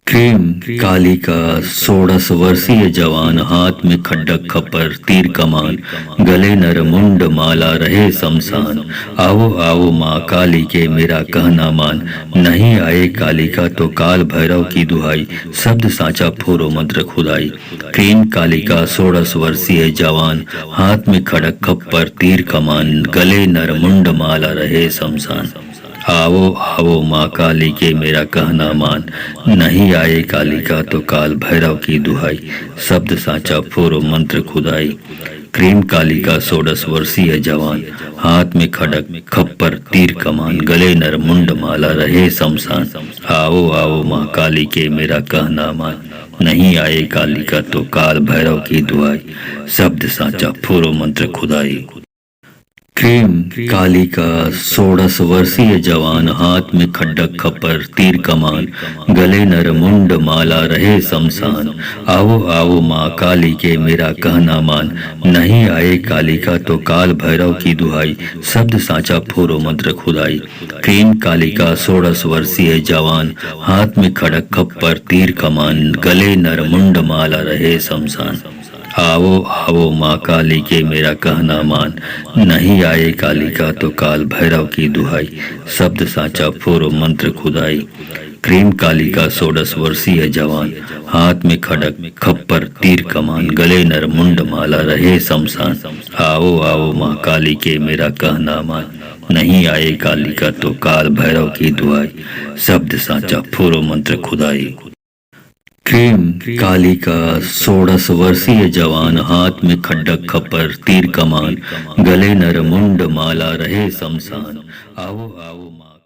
S1: क्रीम काली का 16 वर्षीय जवान, हाथ में खड्डक खपर तीर कमान, गले नर मुंड माला रहे शमशान। आओ आओ माँ काली के मेरा कहना मान, नहीं आए कालिका तो काल भैरव की दुहाई, शब्द साचा फोरो मंत्र खुदाई। क्रीम काली का 16 वर्षीय जवान, हाथ में खड़क खप्पर तीर कमान, गले नर मुंड माला रहे शमशान। आओ आओ माँ काली के मेरा कहना मान, नहीं आए कालिका तो काल भैरव की दुहाई, शब्द साचा फोरो मंत्र खुदाई। क्रीम काली का 16 वर्षीय जवान, हाथ में खड़क खप्पर तीर कमान, गले नर मुंड माला रहे शमशान। आओ आओ माँ काली के मेरा कहना मान, नहीं आए कालिका तो काल भैरव की दुहाई, शब्द साचा फोरो मंत्र खुदाई। क्रीम काली का 16 वर्षीय जवान, हाथ में खड्डक खपर तीर कमान, गले नर मुंड माला रहे शमशान। आओ आओ माँ काली के मेरा कहना मान, नहीं आए कालिका तो काल भैरव की दुहाई, शब्द साचा फोरो मंत्र खुदाई। क्रीम काली का 16 वर्षीय जवान, हाथ में खड़क खप्पर तीर कमान, गले नर मुंड माला रहे शमशान। आओ आओ माँ काली के मेरा कहना मान, नहीं आए कालिका तो काल भैरव की दुहाई, शब्द साचा फोरो मंत्र खुदाई। क्रीम काली का 16 वर्षीय जवान, हाथ में खड़क खप्पर तीर कमान, गले नर मुंड माला रहे शमशान। आओ आओ माँ काली के मेरा कहना मान, नहीं आए कालिका तो काल भैरव की दुहाई, शब्द साचा फोरो मंत्र खुदाई। क्रीम काली का 16 वर्षीय जवान, हाथ में खड्डक खपर तीर कमान, गले नर मुंड माला रहे शमशान। आओ आओ माँ